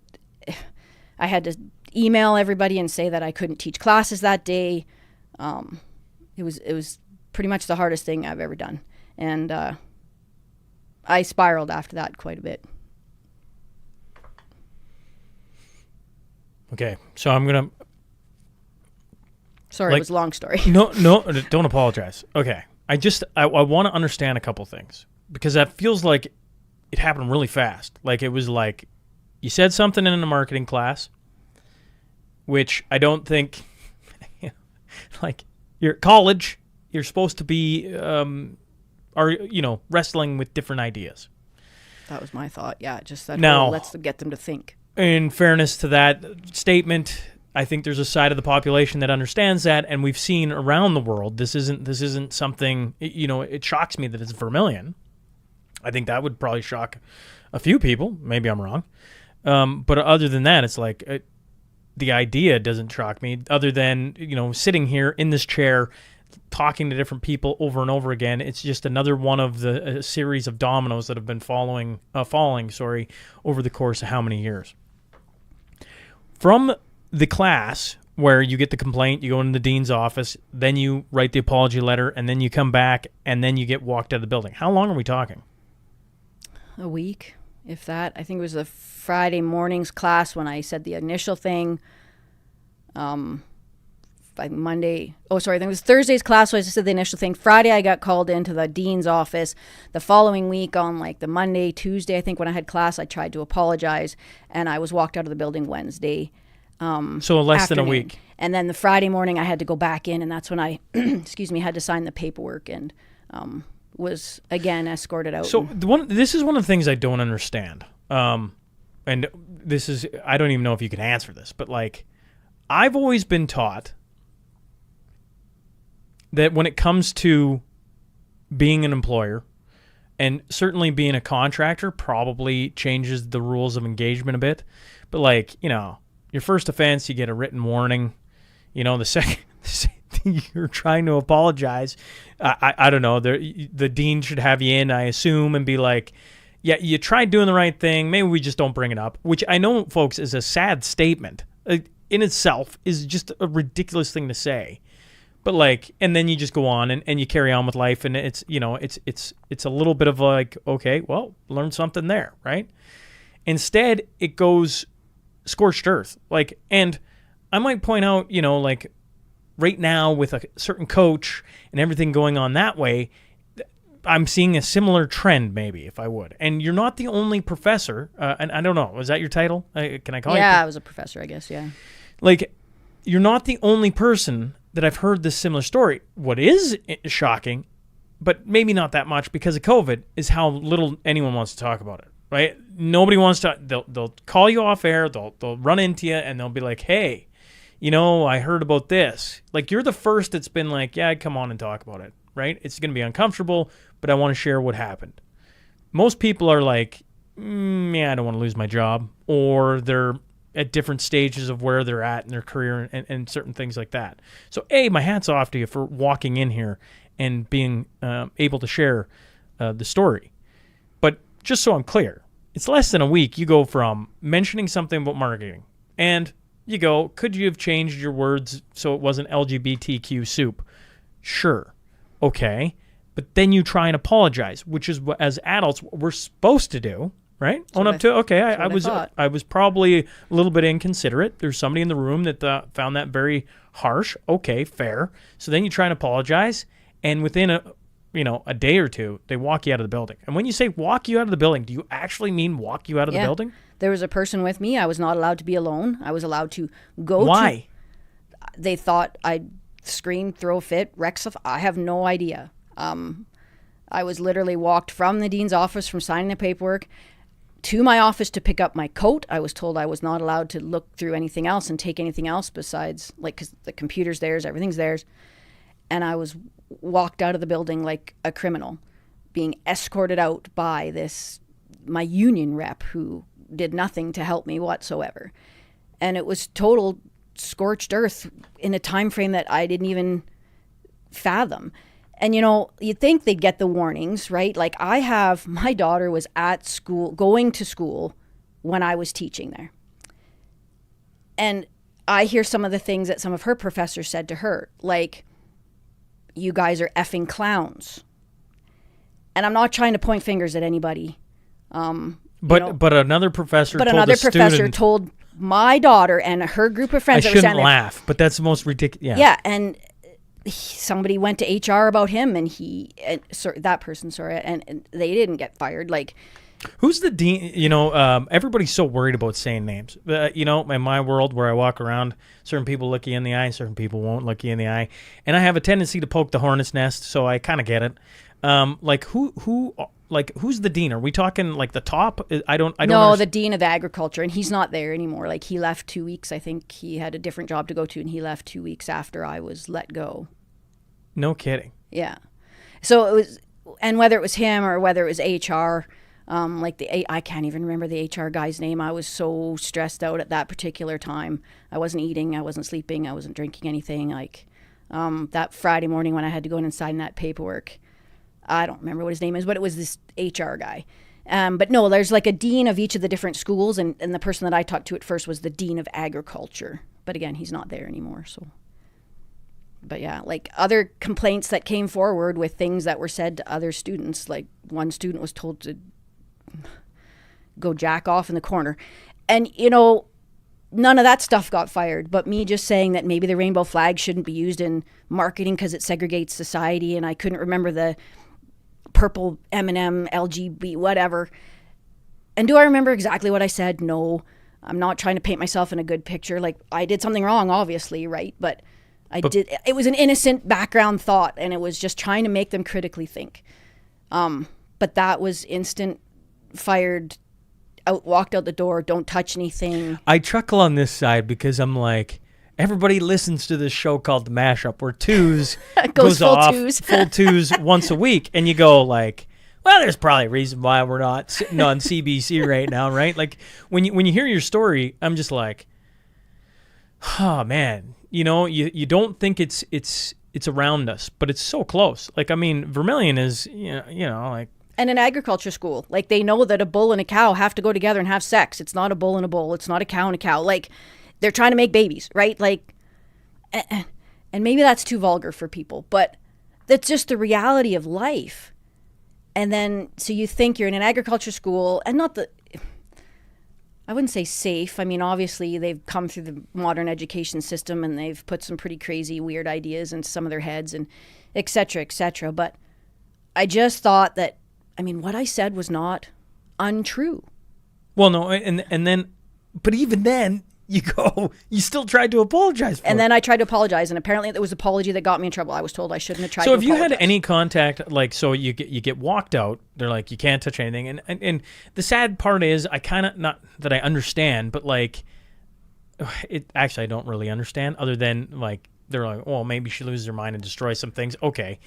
email everybody and say that I couldn't teach classes that day. It was pretty much the hardest thing I've ever done. And I spiraled after that quite a bit. Okay, so I'm going to... Sorry, it was a long story. No, don't apologize. Okay, I want to understand a couple things, because that feels like it happened really fast. Like it was like you said something in a marketing class, which I don't think, like you're at college, you're supposed to be... wrestling with different ideas. That was my thought. Yeah, just that. Now, let's get them to think. In fairness to that statement, I think there's a side of the population that understands that, and we've seen around the world. This isn't something, it shocks me that it's Vermilion. I think that would probably shock a few people. Maybe I'm wrong. But other than that, it's like the idea doesn't shock me, other than, sitting here in this chair talking to different people over and over again. It's just another one of the series of dominoes that have been falling over the course of how many years. From the class where you get the complaint, you go into the dean's office, then you write the apology letter, and then you come back, and then you get walked out of the building. How long are we talking? A week, if that. I think it was the Friday morning's class when I said the initial thing. By Monday, I think it was Thursday's class, so I just said the initial thing. Friday, I got called into the dean's office. The following week, on like the Monday, Tuesday, I think when I had class, I tried to apologize, and I was walked out of the building Wednesday. So less than a week. And then the Friday morning, I had to go back in, and that's when I, had to sign the paperwork and was again escorted out. So this is one of the things I don't understand. And this is, I don't even know if you can answer this, but like, I've always been taught that when it comes to being an employer, and certainly being a contractor probably changes the rules of engagement a bit, but like, your first offense, you get a written warning. The second you're trying to apologize, I don't know, the dean should have you in, I assume, and be like, yeah, you tried doing the right thing, maybe we just don't bring it up, which I know, folks, is a sad statement. In itself is just a ridiculous thing to say. But like, and then you just go on and you carry on with life, and it's, it's a little bit of like, okay, well, learn something there, right? Instead, it goes scorched earth. Like, and I might point out, like right now with a certain coach and everything going on that way, I'm seeing a similar trend, maybe, if I would. And you're not the only professor, and I don't know, was that your title? Can I call you? Yeah, I was a professor, I guess, yeah. Like, you're not the only person that I've heard this similar story. What is shocking, but maybe not that much because of COVID, is how little anyone wants to talk about it, right? Nobody wants to. They'll call you off air, they'll run into you, and they'll be like, hey, I heard about this. Like, you're the first that's been like, yeah, come on and talk about it, right? It's going to be uncomfortable, but I want to share what happened. Most people are like, yeah, I don't want to lose my job, or they're at different stages of where they're at in their career and certain things like that. So, my hat's off to you for walking in here and being able to share the story. But just so I'm clear, it's less than a week. You go from mentioning something about marketing, and you go, could you have changed your words so it wasn't LGBTQ soup? Sure. Okay. But then you try and apologize, which is what, as adults, we're supposed to do. Right? Own up to, okay, I was probably a little bit inconsiderate. There's somebody in the room that found that very harsh. Okay, fair. So then you try and apologize, and within a day or two, they walk you out of the building. And when you say walk you out of the building, do you actually mean walk you out of the building? There was a person with me. I was not allowed to be alone. I was allowed to go. Why? They thought I'd scream, throw a fit, wreck stuff. I have no idea. I was literally walked from the dean's office, from signing the paperwork, to my office to pick up my coat. I was told I was not allowed to look through anything else and take anything else besides, like, because the computer's theirs, everything's theirs. And I was walked out of the building like a criminal, being escorted out by my union rep who did nothing to help me whatsoever. And it was total scorched earth in a time frame that I didn't even fathom. And, you'd think they'd get the warnings, right? Like, my daughter was at school, going to school when I was teaching there. And I hear some of the things that some of her professors said to her, like, you guys are effing clowns. And I'm not trying to point fingers at anybody. But another professor told my daughter and her group of friends. I shouldn't laugh, but that's the most ridiculous. Yeah. Yeah, and somebody went to HR about him, and that person, and they didn't get fired. Like, who's the dean? Everybody's so worried about saying names. In my world where I walk around, certain people look you in the eye, certain people won't look you in the eye, and I have a tendency to poke the hornet's nest, so I kind of get it. Like who's the dean? Are we talking like the top? I don't No, the dean of agriculture, and he's not there anymore. Like he left 2 weeks. I think he had a different job to go to, and he left 2 weeks after I was let go. No kidding. Yeah. So it was, and whether it was him or whether it was HR, I can't even remember the HR guy's name. I was so stressed out at that particular time. I wasn't eating, I wasn't sleeping, I wasn't drinking anything. That Friday morning when I had to go in and sign that paperwork, I don't remember what his name is, but it was this HR guy. But no, there's like a dean of each of the different schools, and the person that I talked to at first was the dean of agriculture. But again, he's not there anymore, so. But yeah, like other complaints that came forward with things that were said to other students, like one student was told to go jack off in the corner. And, none of that stuff got fired, but me just saying that maybe the rainbow flag shouldn't be used in marketing because it segregates society, and I couldn't remember the purple M&M, LGB, whatever. And do I remember exactly what I said? No. I'm not trying to paint myself in a good picture. Like, I did something wrong, obviously, right? But it was an innocent background thought, and it was just trying to make them critically think. But that was instant, fired, walked out the door, don't touch anything. I chuckle on this side because I'm like, everybody listens to this show called The Mashup where twos goes full off twos. full twos once a week, and you go like, well, there's probably a reason why we're not sitting on CBC right now, right? Like when you hear your story, I'm just like, oh man, you don't think it's around us, but it's so close. Like, I mean, Vermilion is, like. And an agriculture school, like they know that a bull and a cow have to go together and have sex. It's not a bull and a bull. It's not a cow and a cow. Like they're trying to make babies, right? Like, and maybe that's too vulgar for people, but that's just the reality of life. And then, so you think you're in an agriculture school, and I wouldn't say safe. I mean, obviously they've come through the modern education system and they've put some pretty crazy, weird ideas into some of their heads and et cetera, et cetera. But I just thought that, what I said was not untrue. Well, no, and then, but even then, you still tried to apologize for it. And then I tried to apologize, and apparently it was apology that got me in trouble. I was told I shouldn't have tried to apologize. So if you had any contact, like, so you get walked out, they're like, you can't touch anything. And the sad part is, I kind of, not that I understand, but like, actually I don't really understand, other than like, they're like, well, maybe she loses her mind and destroys some things. Okay.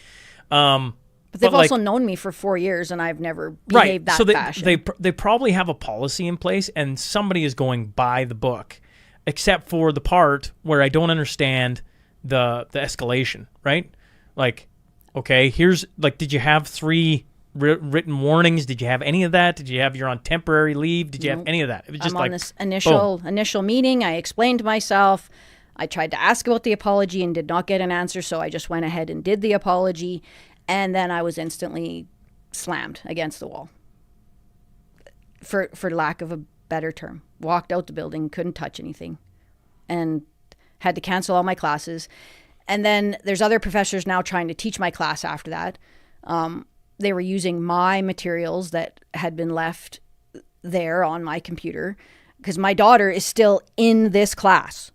But they've also known me for 4 years, and I've never behaved that fashion. They probably have a policy in place, and somebody is going by the book, except for the part where I don't understand the escalation, right? Like, okay, here's, like, did you have 3 written warnings? Did you have any of that? Did you have you're on temporary leave? Did you have any of that? It was just I'm on this initial meeting. I explained myself. I tried to ask about the apology and did not get an answer, so I just went ahead and did the apology. And then I was instantly slammed against the wall, for lack of a better term. Walked out the building, couldn't touch anything, and had to cancel all my classes. And then there's other professors now trying to teach my class after that. They were using my materials that had been left there on my computer, because my daughter is still in this class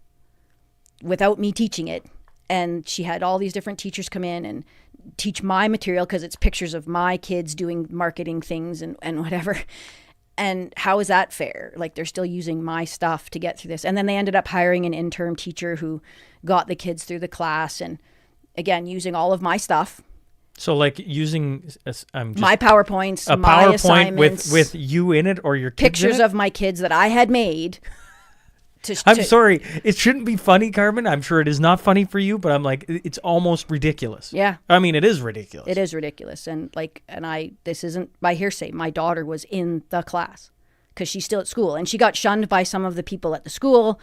without me teaching it. And she had all these different teachers come in and teach my material because it's pictures of my kids doing marketing things and whatever. And how is that fair? Like, they're still using my stuff to get through this. And then they ended up hiring an interim teacher who got the kids through the class, and again, using all of my stuff. So like using my PowerPoints, my assignments with you in it, or your kids pictures of my kids that I had made. I'm sorry. It shouldn't be funny, Carmen. I'm sure it is not funny for you, but I'm like, it's almost ridiculous. Yeah. I mean, it is ridiculous. It is ridiculous. And this isn't by hearsay. My daughter was in the class because she's still at school, and she got shunned by some of the people at the school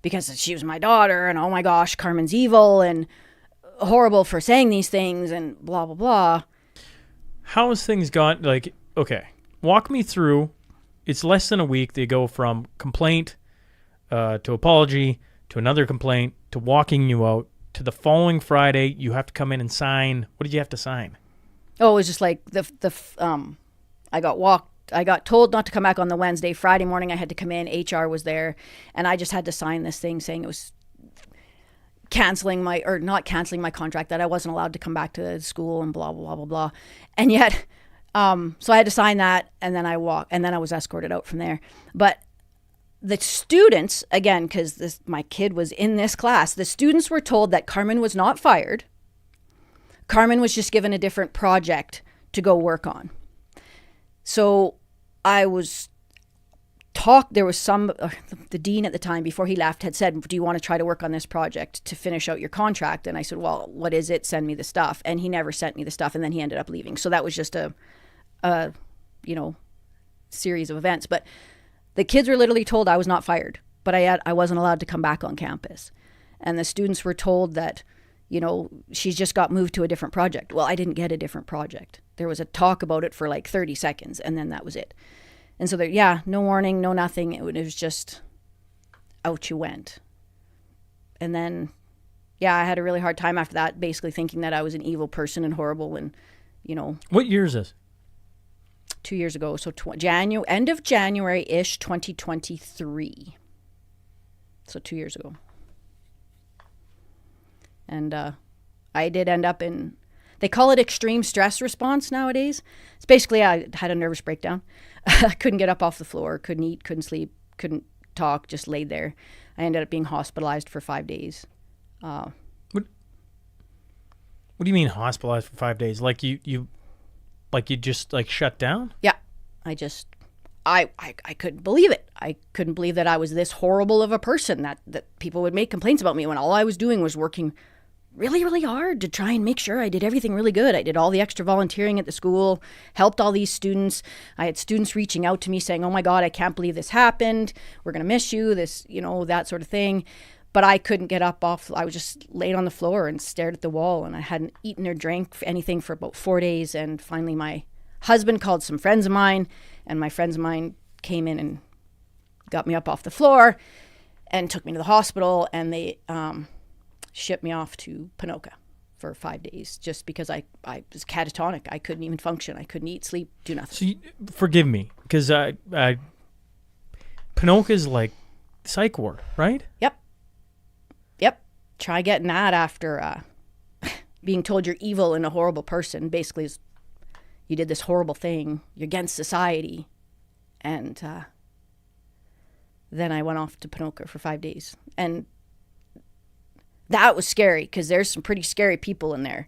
because she was my daughter, and oh my gosh, Carmen's evil and horrible for saying these things and blah, blah, blah. How has things gone? Like, okay, walk me through. It's less than a week. They go from complaint to apology, to another complaint, to walking you out, to the following Friday, you have to come in and sign. What did you have to sign? Oh, it was just like I got told not to come back on the Wednesday. Friday morning I had to come in. HR was there, and I just had to sign this thing saying it was not canceling my contract, that I wasn't allowed to come back to school and blah, blah, blah, blah, blah. And yet, so I had to sign that, and then I was escorted out from there. But the students, again, because my kid was in this class, the students were told that Carmen was not fired. Carmen was just given a different project to go work on. So I was there was the dean at the time, before he left, had said, do you want to try to work on this project to finish out your contract? And I said, well, what is it? Send me the stuff. And he never sent me the stuff, and then he ended up leaving. So that was just a series of events. But the kids were literally told I was not fired, but I wasn't allowed to come back on campus. And the students were told that, she's just got moved to a different project. Well, I didn't get a different project. There was a talk about it for like 30 seconds, and then that was it. And so no warning, no nothing. It was just out you went. And then, I had a really hard time after that, basically thinking that I was an evil person and horrible. And, What year is this? 2 years ago. So end of January-ish, 2023. So 2 years ago. And I did end up in, they call it extreme stress response nowadays. It's basically, I had a nervous breakdown. I couldn't get up off the floor, couldn't eat, couldn't sleep, couldn't talk, just laid there. I ended up being hospitalized for 5 days. What do you mean hospitalized for 5 days? Like you just like shut down? Yeah. I couldn't believe it. I couldn't believe that I was this horrible of a person, that people would make complaints about me when all I was doing was working really, really hard to try and make sure I did everything really good. I did all the extra volunteering at the school, helped all these students. I had students reaching out to me saying, oh my God, I can't believe this happened. We're going to miss you, that sort of thing. But I couldn't get up off. I was just laid on the floor and stared at the wall, and I hadn't eaten or drank anything for about 4 days. And finally my husband called some friends of mine, and my friends of mine came in and got me up off the floor and took me to the hospital, and they shipped me off to Ponoka for 5 days just because I was catatonic. I couldn't even function. I couldn't eat, sleep, do nothing. So forgive me, because Ponoka is like psych ward, right? Yep. Try getting that after being told you're evil and a horrible person. Basically, you did this horrible thing. You're against society. And then I went off to Ponoka for 5 days. And that was scary because there's some pretty scary people in there.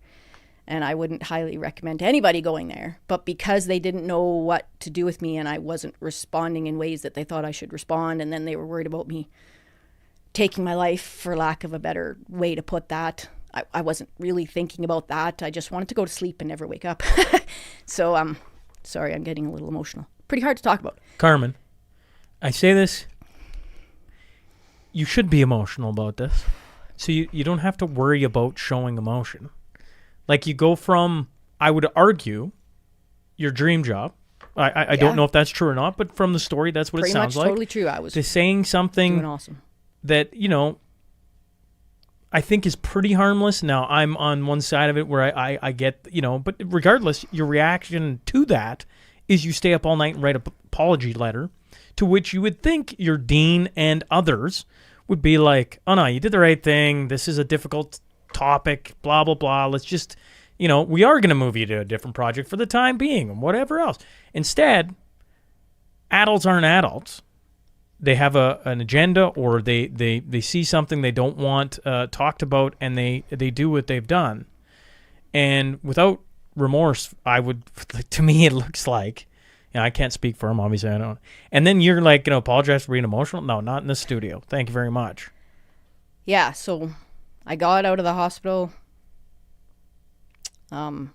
And I wouldn't highly recommend anybody going there. But because they didn't know what to do with me and I wasn't responding in ways that they thought I should respond, and then they were worried about me taking my life, for lack of a better way to put that. I wasn't really thinking about that. I just wanted to go to sleep and never wake up. So, sorry, I'm getting a little emotional. Pretty hard to talk about. Carmen, I say this, you should be emotional about this. So you don't have to worry about showing emotion. Like, you go from, I would argue, your dream job. I don't know if that's true or not, but from the story, that's what it sounds like. Totally true. I was to saying something doing awesome. That, I think is pretty harmless. Now, I'm on one side of it where I get, but regardless, your reaction to that is you stay up all night and write an apology letter, to which you would think your dean and others would be like, oh no, you did the right thing. This is a difficult topic, blah, blah, blah. Let's just, we are going to move you to a different project for the time being and whatever else. Instead, adults aren't adults. They have an agenda, or they see something they don't want talked about, and they do what they've done. And without remorse, to me, it looks like, I can't speak for him, obviously, I don't. And then you're like, apologize for being emotional? No, not in the studio. Thank you very much. Yeah, so I got out of the hospital. And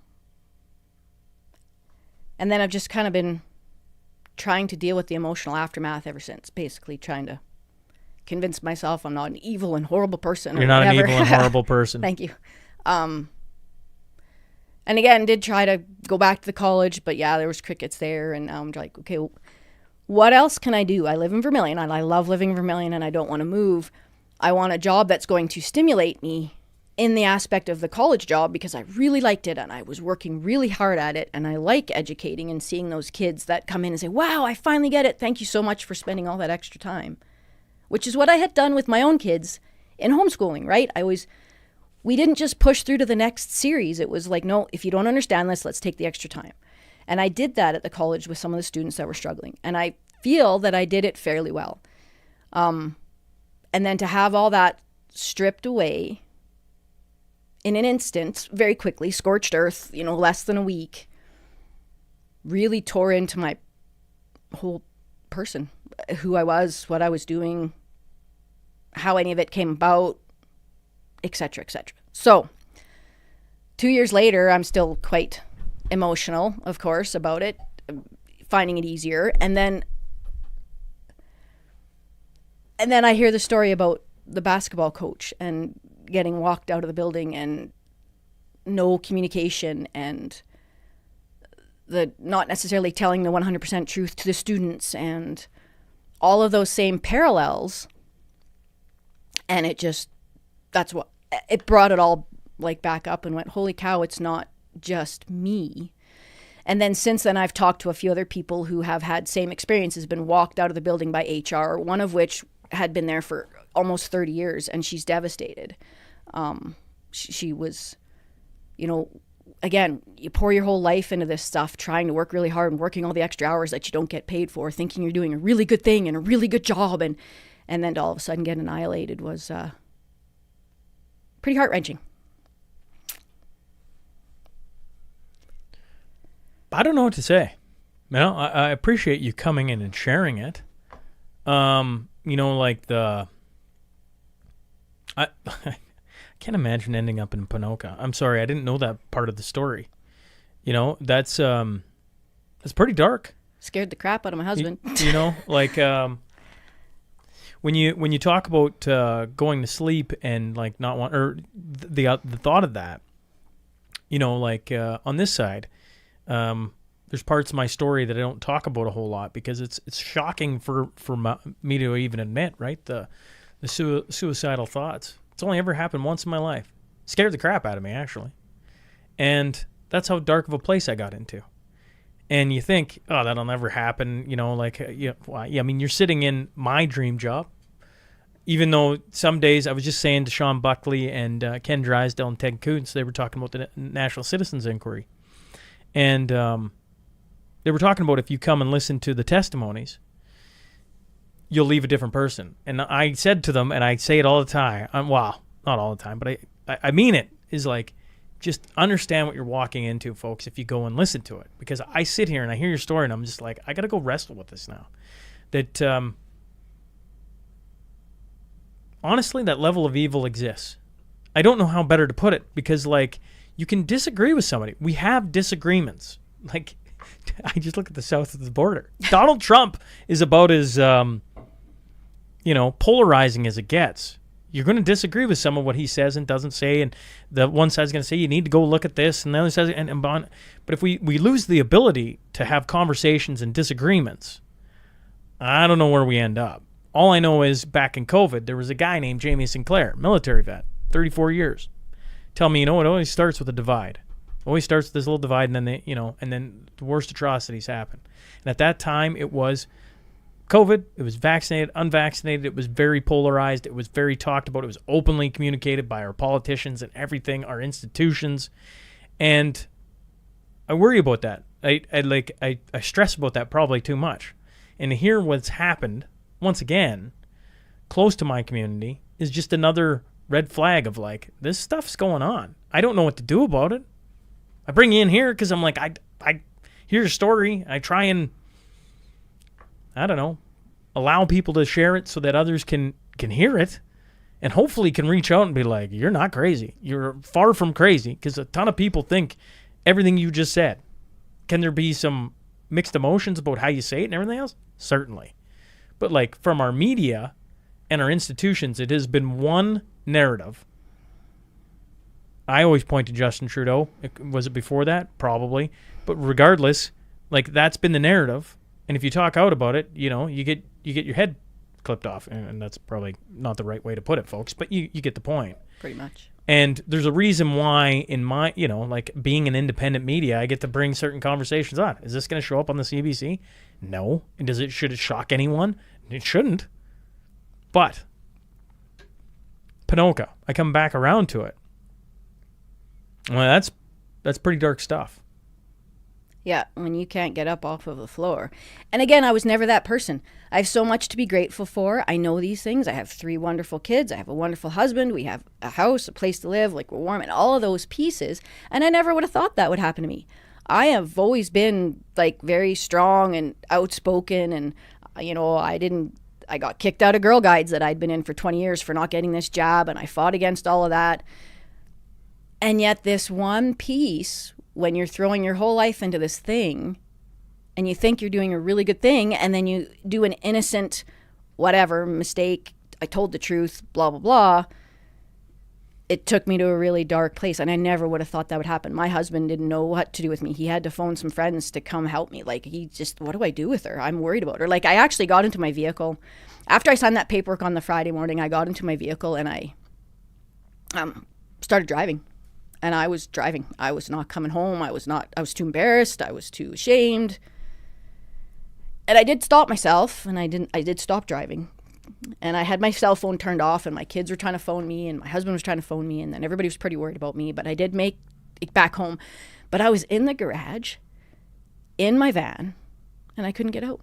then I've just kind of been trying to deal with the emotional aftermath ever since, basically trying to convince myself I'm not an evil and horrible person. You're not an evil and horrible person. Thank you. And again, did try to go back to the college, but there was crickets there, and I'm like, okay, what else can I do? I live in Vermilion, and I love living in Vermilion, and I don't want to move. I want a job that's going to stimulate me in the aspect of the college job, because I really liked it and I was working really hard at it, and I like educating and seeing those kids that come in and say, wow, I finally get it. Thank you so much for spending all that extra time, which is what I had done with my own kids in homeschooling, right? We didn't just push through to the next series. It was like, no, if you don't understand this, let's take the extra time. And I did that at the college with some of the students that were struggling. And I feel that I did it fairly well. And then to have all that stripped away in an instant, very quickly, scorched earth, less than a week, really tore into my whole person, who I was, what I was doing, how any of it came about, etc., etc. So 2 years later, I'm still quite emotional, of course, about it, finding it easier. And then I hear the story about the basketball coach and getting walked out of the building and no communication and the not necessarily telling the 100% truth to the students and all of those same parallels. And it brought it all like back up and went, holy cow, it's not just me. And then since then, I've talked to a few other people who have had same experiences, been walked out of the building by HR, one of which had been there for almost 30 years, and she's devastated. She was, again, you pour your whole life into this stuff, trying to work really hard and working all the extra hours that you don't get paid for, thinking you're doing a really good thing and a really good job, and then to all of a sudden get annihilated was pretty heart-wrenching. I don't know what to say. I appreciate you coming in and sharing it. I can't imagine ending up in Ponoka. I'm sorry, I didn't know that part of the story. That's pretty dark. Scared the crap out of my husband. When you talk about going to sleep and like not want, or the thought of that, on this side, there's parts of my story that I don't talk about a whole lot because it's shocking for me to even admit, right? The suicidal thoughts. It's only ever happened once in my life. Scared the crap out of me, actually. And that's how dark of a place I got into. And you think, oh, that'll never happen. You're sitting in my dream job. Even though some days, I was just saying to Sean Buckley and Ken Drysdale and Ted Kuntz, they were talking about the National Citizens Inquiry. And they were talking about if you come and listen to the testimonies, you'll leave a different person. And I said to them, and I say it all the time, not all the time, but I mean it, is like, just understand what you're walking into, folks, if you go and listen to it. Because I sit here and I hear your story and I'm just like, I got to go wrestle with this now. That, honestly, that level of evil exists. I don't know how better to put it because, you can disagree with somebody. We have disagreements. I just look at the south of the border. Donald Trump is about as, polarizing as it gets. You're going to disagree with some of what he says and doesn't say, and the one side's going to say you need to go look at this, and the other side, but if we lose the ability to have conversations and disagreements, I don't know where we end up. All I know is back in COVID, there was a guy named Jamie Sinclair, military vet, 34 years. Tell me, it always starts with a divide. Always starts with this little divide, and then and then the worst atrocities happen. And at that time, it was COVID. It was vaccinated, unvaccinated. It was very polarized. It was very talked about. It was openly communicated by our politicians and everything, our institutions. And I worry about that. I stress about that probably too much. And to hear what's happened, once again, close to my community, is just another red flag of this stuff's going on. I don't know what to do about it. I bring you in here because I'm like, I hear your story. I try and, I don't know, allow people to share it so that others can hear it and hopefully can reach out and be like, you're not crazy. You're far from crazy, because a ton of people think everything you just said. Can there be some mixed emotions about how you say it and everything else? Certainly. But from our media and our institutions, it has been one narrative. I always point to Justin Trudeau. Was it before that? Probably. But regardless, that's been the narrative. And if you talk out about it, you get your head clipped off. And that's probably not the right way to put it, folks. But you get the point. Pretty much. And there's a reason why in my, being an independent media, I get to bring certain conversations on. Is this going to show up on the CBC? No. And should it shock anyone? It shouldn't. But Ponoka. I come back around to it. Well, that's pretty dark stuff. Yeah, when you can't get up off of the floor. And again, I was never that person. I have so much to be grateful for. I know these things. I have 3 wonderful kids. I have a wonderful husband. We have a house, a place to live, like we're warm, and all of those pieces. And I never would have thought that would happen to me. I have always been like very strong and outspoken, and I got kicked out of Girl Guides that I'd been in for 20 years for not getting this job, and I fought against all of that. And yet this one piece, when you're throwing your whole life into this thing and you think you're doing a really good thing, and then you do an innocent whatever mistake, I told the truth, blah, blah, blah, it took me to a really dark place. And I never would have thought that would happen. My husband didn't know what to do with me. He had to phone some friends to come help me. Like, what do I do with her? I'm worried about her. Like, I actually got into my vehicle. After I signed that paperwork on the Friday morning, I got into my vehicle and I started driving. And I was driving. I was not coming home. I was too embarrassed. I was too ashamed. And I did stop myself, and I did stop driving. And I had my cell phone turned off, and my kids were trying to phone me, and my husband was trying to phone me, and then everybody was pretty worried about me. But I did make it back home. But I was in the garage, in my van, and I couldn't get out.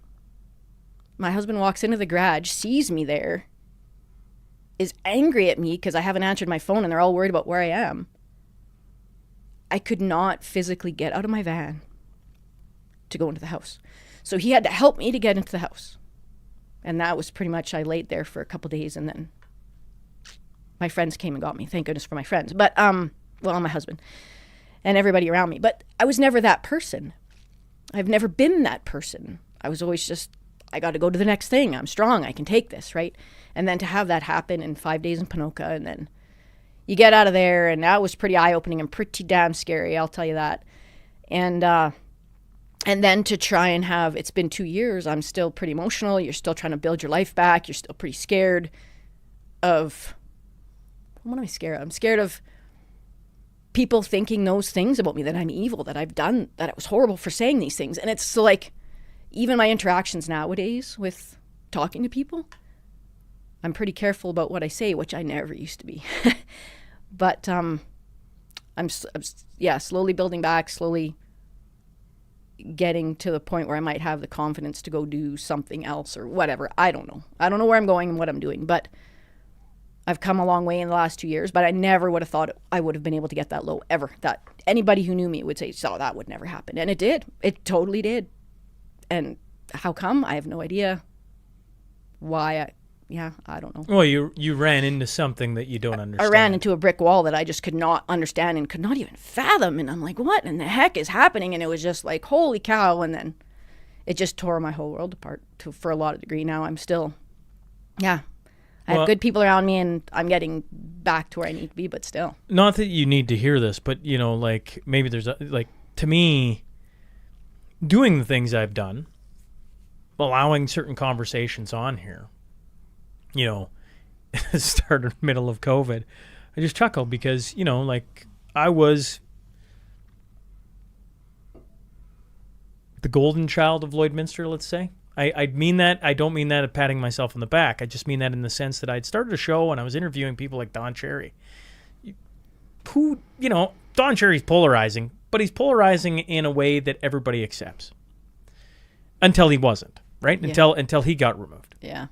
My husband walks into the garage, sees me there, is angry at me because I haven't answered my phone, and they're all worried about where I am. I could not physically get out of my van to go into the house. So he had to help me to get into the house. And that was pretty much, I laid there for a couple days, and then my friends came and got me. Thank goodness for my friends. But, my husband and everybody around me. But I was never that person. I've never been that person. I was always just, I got to go to the next thing. I'm strong. I can take this, right? And then to have that happen in 5 days in Ponoka, and then you get out of there, and that was pretty eye-opening and pretty damn scary, I'll tell you that. And then to try and have, it's been 2 years, I'm still pretty emotional. You're still trying to build your life back. You're still pretty scared of, what am I scared of? I'm scared of people thinking those things about me, that I'm evil, that I've done, that I was horrible for saying these things. And it's so like, even my interactions nowadays with talking to people, I'm pretty careful about what I say, which I never used to be. But I'm slowly building back, slowly getting to the point where I might have the confidence to go do something else or whatever. I don't know. I don't know where I'm going and what I'm doing, but I've come a long way in the last 2 years, but I never would have thought I would have been able to get that low ever. That anybody who knew me would say, so that would never happen. And it did. It totally did. And how come? I have no idea why. I don't know. Well, you ran into something that you don't understand. I ran into a brick wall that I just could not understand and could not even fathom. And I'm like, what in the heck is happening? And it was just like, holy cow. And then it just tore my whole world apart for a lot of degree. Now I'm still, I have good people around me, and I'm getting back to where I need to be, but still. Not that you need to hear this, but, like, maybe there's, to me, doing the things I've done, allowing certain conversations on here, started middle of COVID, I just chuckled because, I was the golden child of Lloydminster, let's say. I mean that. I don't mean that of patting myself on the back. I just mean that in the sense that I'd started a show and I was interviewing people like Don Cherry. Who, Don Cherry's polarizing, but he's polarizing in a way that everybody accepts. Until he wasn't, right? Yeah. Until he got removed. Yeah.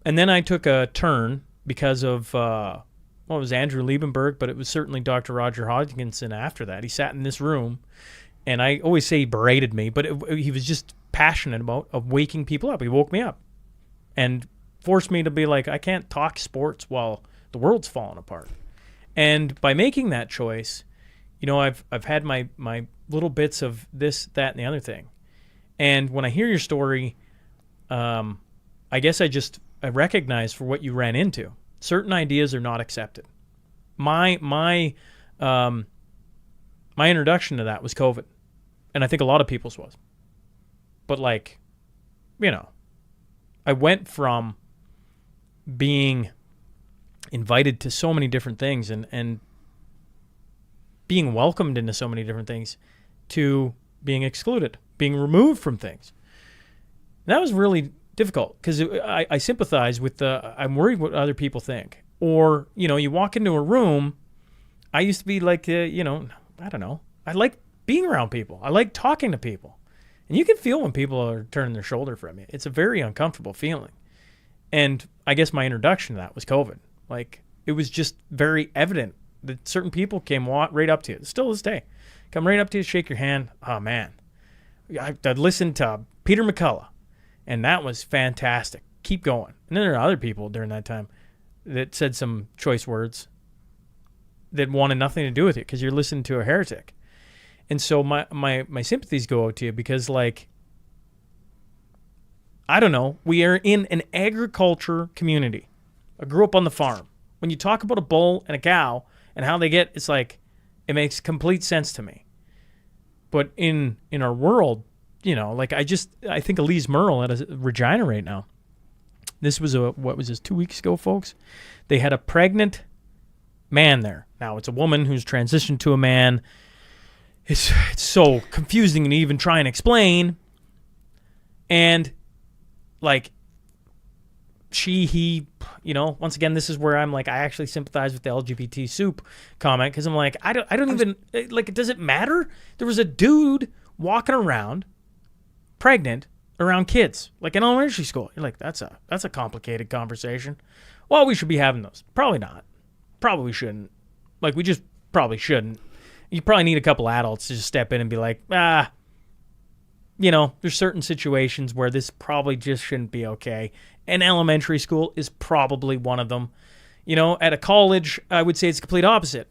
And then I took a turn because of, it was Andrew Liebenberg, but it was certainly Dr. Roger Hodgkinson after that. He sat in this room, and I always say he berated me, but he was just passionate about waking people up. He woke me up and forced me to be like, I can't talk sports while the world's falling apart. And by making that choice, I've had my little bits of this, that, and the other thing. And when I hear your story, I guess I recognize for what you ran into. Certain ideas are not accepted. My introduction to that was COVID, and I think a lot of people's was. But I went from being invited to so many different things and being welcomed into so many different things to being excluded, being removed from things. And that was really difficult because I sympathize with I'm worried what other people think. Or, you walk into a room. I used to be like, I don't know. I like being around people. I like talking to people. And you can feel when people are turning their shoulder from you. It's a very uncomfortable feeling. And I guess my introduction to that was COVID. Like, it was just very evident that certain people came right up to you. Still this day. Come right up to you, shake your hand. Oh, man. I'd listened to Peter McCullough, and that was fantastic. Keep going. And then there are other people during that time that said some choice words that wanted nothing to do with it because you're listening to a heretic. And so my sympathies go out to you because, like, I don't know, we are in an agriculture community. I grew up on the farm. When you talk about a bull and a cow and how they get, it's like, it makes complete sense to me. But in our world, like I think Elise Merle at Regina right now. This was 2 weeks ago, folks? They had a pregnant man there. Now, it's a woman who's transitioned to a man. It's so confusing to even try and explain. And, like, he, once again, this is where I'm like, I actually sympathize with the LGBT soup comment because I'm like, I don't even, like, does it matter? There was a dude walking around, pregnant, around kids, like in elementary school. You're like, that's a complicated conversation. Well, we should be having those. Probably not. Probably shouldn't. Like, we just probably shouldn't. You probably need a couple adults to just step in and be like, there's certain situations where this probably just shouldn't be okay. And elementary school is probably one of them. At a college, I would say it's the complete opposite.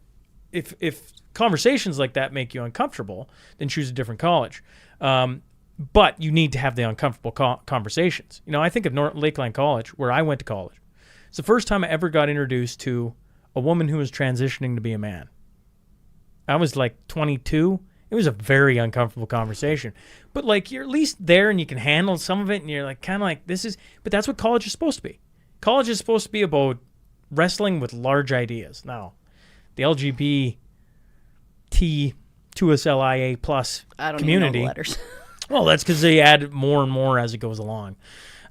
If conversations like that make you uncomfortable, then choose a different college. But you need to have the uncomfortable conversations. I think of Lakeland College, where I went to college. It's the first time I ever got introduced to a woman who was transitioning to be a man. I was like 22. It was a very uncomfortable conversation. But, like, you're at least there and you can handle some of it, and you're like, kind of like, but that's what college is supposed to be. College is supposed to be about wrestling with large ideas. Now, the LGBT 2SLIA plus community. Even know the letters. Well, that's because they add more and more as it goes along.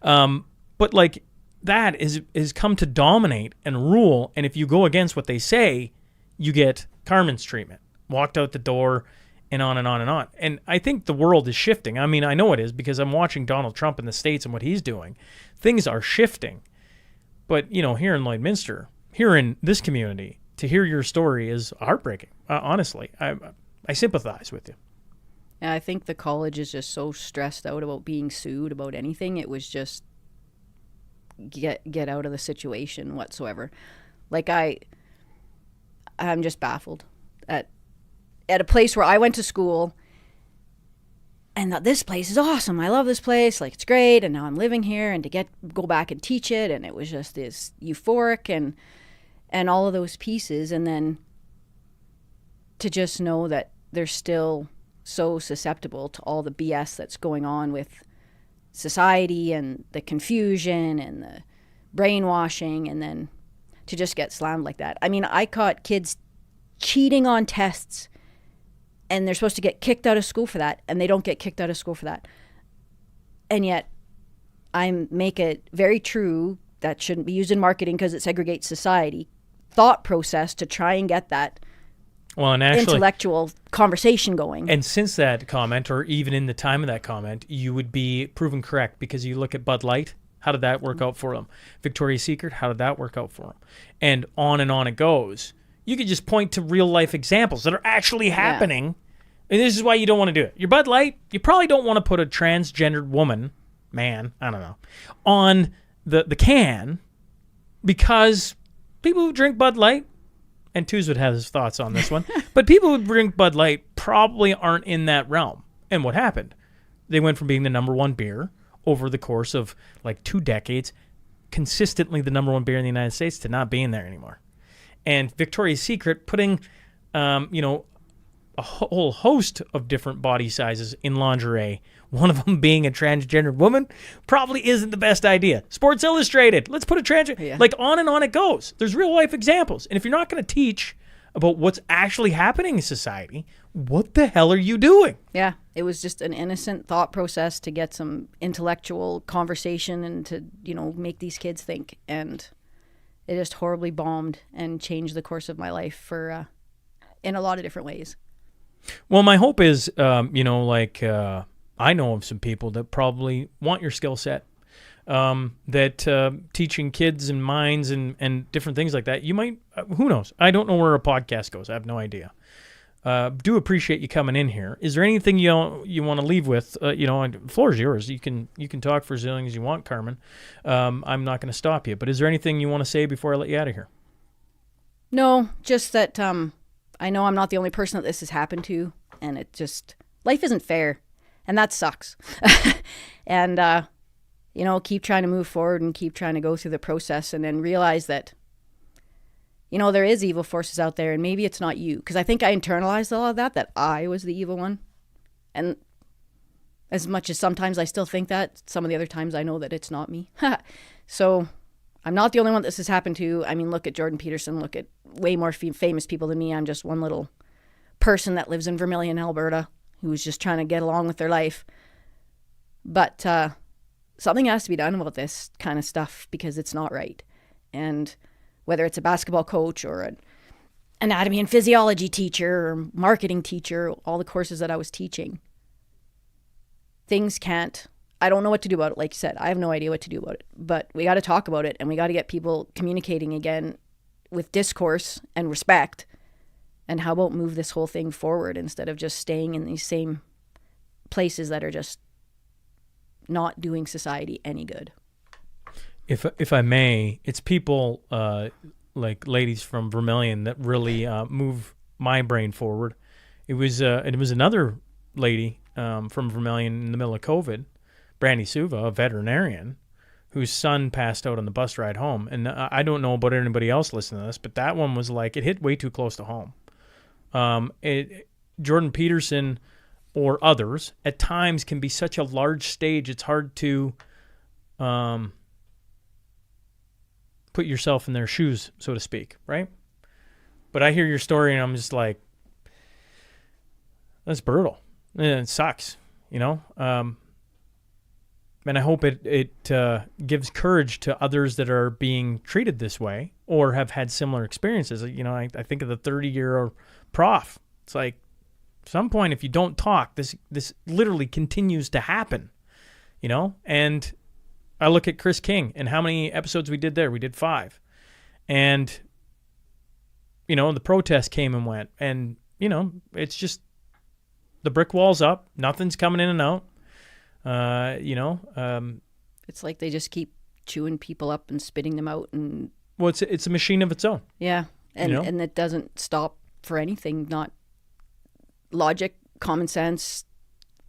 But, like, that is come to dominate and rule, and if you go against what they say, you get Carmen's treatment. Walked out the door, and on and on and on. And I think the world is shifting. I mean, I know it is because I'm watching Donald Trump in the States and what he's doing. Things are shifting. But, here in Lloydminster, here in this community, to hear your story is heartbreaking. Honestly, I sympathize with you. And I think the college is just so stressed out about being sued about anything. It was just get out of the situation whatsoever. Like, I'm just baffled at a place where I went to school and thought, this place is awesome. I love this place. Like, it's great. And now I'm living here, and to go back and teach it. And it was just this euphoric and all of those pieces. And then to just know that they're still so susceptible to all the BS that's going on with society and the confusion and the brainwashing, and then to just get slammed like that. I mean, I caught kids cheating on tests, and they're supposed to get kicked out of school for that, and they don't get kicked out of school for that. And yet I make it very true that shouldn't be used in marketing because it segregates society thought process to try and get that intellectual conversation going. And since that comment, or even in the time of that comment, you would be proven correct because you look at Bud Light. How did that work out for them? Victoria's Secret, how did that work out for them? And on it goes. You could just point to real life examples that are actually happening. Yeah. And this is why you don't want to do it. Your Bud Light, you probably don't want to put a transgendered man, I don't know, on the can, because people who drink Bud Light, and Tuz would have his thoughts on this one, but people who drink Bud Light probably aren't in that realm. And what happened? They went from being the number one beer over the course of like 2 decades, consistently the number one beer in the United States, to not being there anymore. And Victoria's Secret putting, a whole host of different body sizes in lingerie, one of them being a transgender woman, probably isn't the best idea. Sports Illustrated, let's put a transgender, like on and on it goes. There's real life examples. And if you're not going to teach about what's actually happening in society, what the hell are you doing? Yeah. It was just an innocent thought process to get some intellectual conversation and to, make these kids think. And it just horribly bombed and changed the course of my life for in a lot of different ways. Well, my hope is, I know of some people that probably want your skill set, that teaching kids and minds and different things like that, you might, who knows? I don't know where a podcast goes. I have no idea. Do appreciate you coming in here. Is there anything you want to leave with? The floor is yours. You can talk for as long as you want, Carmen. I'm not going to stop you. But is there anything you want to say before I let you out of here? No, just that I know I'm not the only person that this has happened to, and life isn't fair, and that sucks. And keep trying to move forward and keep trying to go through the process, and then realize that there is evil forces out there, and maybe it's not you. Because I think I internalized a lot of that I was the evil one. And as much as sometimes I still think that, some of the other times I know that it's not me. So I'm not the only one this has happened to. I mean, look at Jordan Peterson. Look at way more famous people than me. I'm just one little person that lives in Vermilion, Alberta, who's just trying to get along with their life. But something has to be done about this kind of stuff because it's not right. And whether it's a basketball coach or an anatomy and physiology teacher or marketing teacher, all the courses that I was teaching, I don't know what to do about it. Like you said, I have no idea what to do about it, but we got to talk about it, and we got to get people communicating again with discourse and respect. And how about move this whole thing forward instead of just staying in these same places that are just not doing society any good. If I may, it's people like ladies from Vermilion that really move my brain forward. It was another lady from Vermilion in the middle of COVID, Brandy Suva, a veterinarian, whose son passed out on the bus ride home. And I don't know about anybody else listening to this, but that one was like, it hit way too close to home. Jordan Peterson or others at times can be such a large stage, it's hard to put yourself in their shoes, so to speak, right? But I hear your story and I'm just like, that's brutal. And it sucks, and I hope it gives courage to others that are being treated this way or have had similar experiences. I think of the 30-year prof. It's like, at some point, if you don't talk, this literally continues to happen, And I look at Chris King and how many episodes we did there. We did 5. And, the protest came and went. And, it's just the brick wall's up. Nothing's coming in and out. It's like they just keep chewing people up and spitting them out. And well, it's a machine of its own. Yeah. And it doesn't stop for anything, not logic, common sense,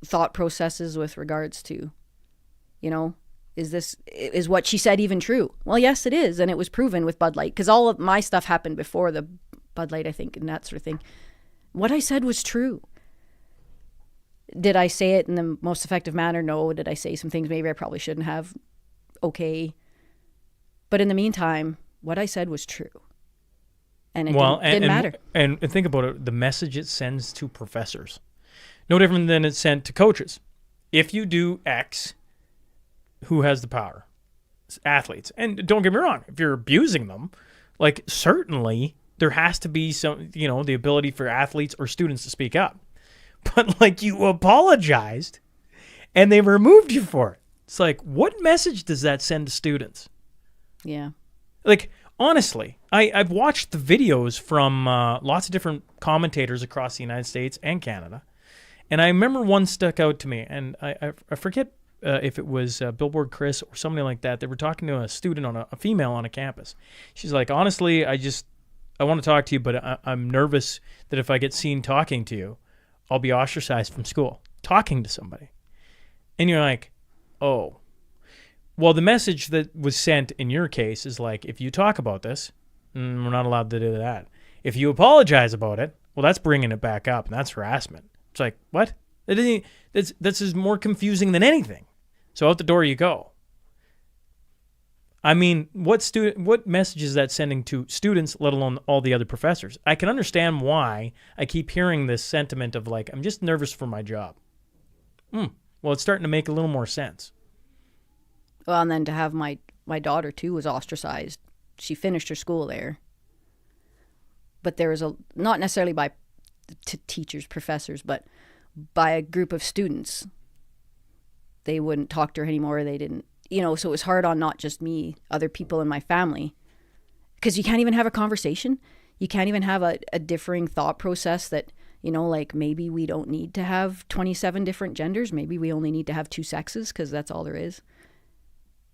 thought processes with regards to, is what she said even true? Well, yes, it is. And it was proven with Bud Light, because all of my stuff happened before the Bud Light, I think, and that sort of thing. What I said was true. Did I say it in the most effective manner? No. Did I say some things maybe I probably shouldn't have? Okay. But in the meantime, what I said was true. And it didn't matter. And think about it, the message it sends to professors. No different than it's sent to coaches. If you do X, who has the power? It's athletes. And don't get me wrong, if you're abusing them, like certainly there has to be some, the ability for athletes or students to speak up. But like you apologized and they removed you for it. It's like, what message does that send to students? Yeah. Like, honestly, I've watched the videos from lots of different commentators across the United States and Canada. And I remember one stuck out to me, and I forget if it was Billboard Chris or somebody like that. They were talking to a student, a female on a campus. She's like, honestly, I want to talk to you, but I'm nervous that if I get seen talking to you, I'll be ostracized from school, talking to somebody. And you're like, oh. Well, the message that was sent in your case is like, if you talk about this, we're not allowed to do that. If you apologize about it, well, that's bringing it back up, and that's harassment. It's like, what? This is more confusing than anything. So out the door you go. I mean, what message is that sending to students, let alone all the other professors? I can understand why I keep hearing this sentiment of like, I'm just nervous for my job. Well, it's starting to make a little more sense. Well, and then to have my daughter too was ostracized. She finished her school there, but there was not necessarily by teachers, professors, but by a group of students. They wouldn't talk to her anymore. They didn't, so it was hard on not just me, other people in my family, because you can't even have a conversation. You can't even have a differing thought process that, like maybe we don't need to have 27 different genders. Maybe we only need to have 2 sexes because that's all there is.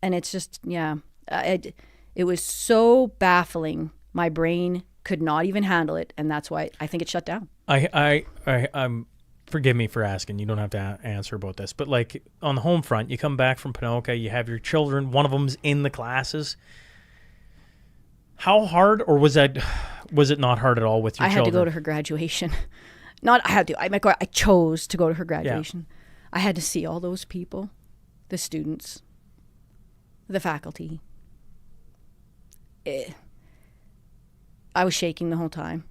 And it's just, it was so baffling. My brain could not even handle it. And that's why I think it shut down. I'm forgive me for asking. You don't have to answer about this. But like on the home front, you come back from Ponoka, you have your children. One of them's in the classes. How hard, or was it not hard at all with your children? I had to go to her graduation. I chose to go to her graduation. Yeah. I had to see all those people, the students, the faculty. I was shaking the whole time.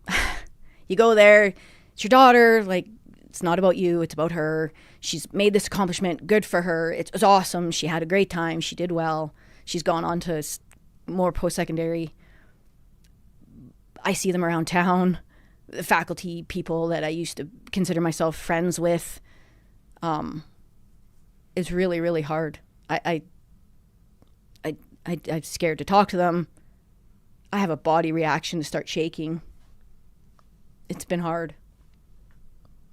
You go there, it's your daughter, like, it's not about you, it's about her. She's made this accomplishment, good for her. It was awesome. She had a great time. She did well. She's gone on to more post-secondary. I see them around town. The faculty, people that I used to consider myself friends with. It's really, really hard. I'm scared to talk to them. I have a body reaction to start shaking. It's been hard.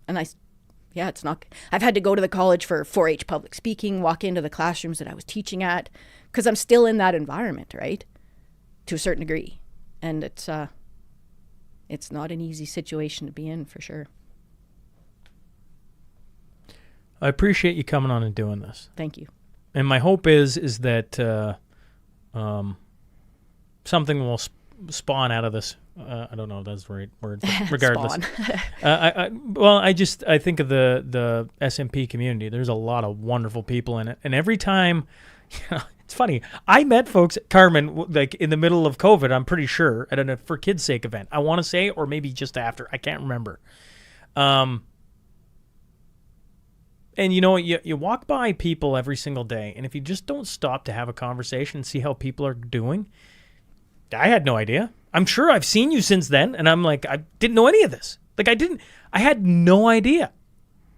And it's not, I've had to go to the college for 4-H public speaking, walk into the classrooms that I was teaching at, because I'm still in that environment, right? To a certain degree. And it's not an easy situation to be in, for sure. I appreciate you coming on and doing this. Thank you. And my hope is that something will spawn out of this. I don't know if that's the right word, but regardless. I think of the SNP community. There's a lot of wonderful people in it. And every time, it's funny. I met folks, Carmen, like in the middle of COVID, I'm pretty sure, at a For Kids' Sake event. I want to say, or maybe just after. I can't remember. And you walk by people every single day, and if you just don't stop to have a conversation and see how people are doing, I had no idea. I'm sure I've seen you since then, and I'm like, I didn't know any of this. Like, I had no idea.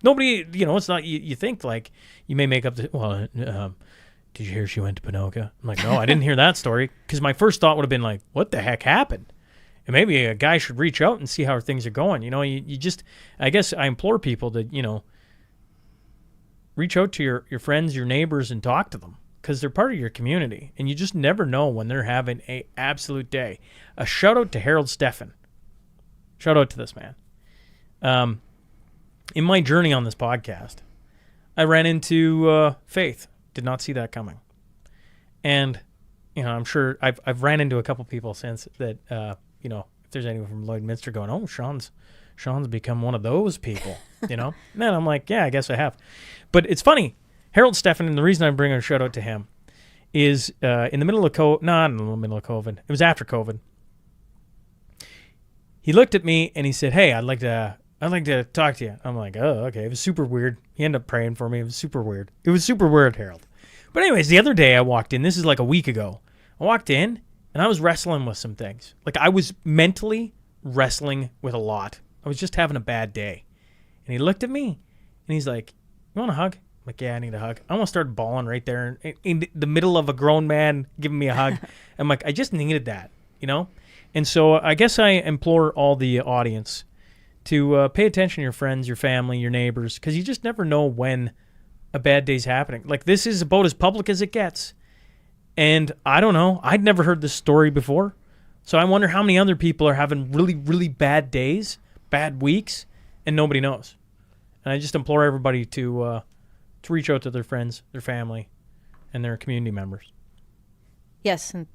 Nobody, it's not, you think, like, you may make up did you hear she went to Ponoka? I'm like, no, I didn't hear that story, because my first thought would have been like, what the heck happened? And maybe a guy should reach out and see how things are going. You just, I guess I implore people to, reach out to your friends, your neighbors, and talk to them, because they're part of your community, and you just never know when they're having a absolute day. A shout out to Harold Steffen. Shout out to this man. In my journey on this podcast, I ran into Faith. Did not see that coming. And, I'm sure I've ran into a couple people since that, if there's anyone from Lloydminster going, oh, Shaun's become one of those people, And I'm like, yeah, I guess I have. But it's funny. Harold Steffen, and the reason I'm bringing a shout out to him is in the middle of COVID. Not in the middle of COVID. It was after COVID. He looked at me and he said, hey, I'd like to talk to you. I'm like, oh, okay. It was super weird. He ended up praying for me. It was super weird. Harold. But anyways, the other day I walked in. This is like a week ago. I walked in and I was wrestling with some things. Like, I was mentally wrestling with a lot. I was just having a bad day. And he looked at me and he's like, you want a hug? I'm like, yeah, I need a hug. I almost started bawling right there in the middle of a grown man giving me a hug. I'm like, I just needed that, And so I guess I implore all the audience to pay attention to your friends, your family, your neighbors, because you just never know when a bad day's happening. Like, this is about as public as it gets. And I don't know. I'd never heard this story before. So I wonder how many other people are having really, really bad days, bad weeks, and nobody knows. And I just implore everybody to reach out to their friends, their family, and their community members. Yes, and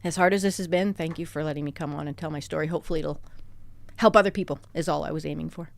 as hard as this has been, thank you for letting me come on and tell my story. Hopefully it'll help other people is all I was aiming for.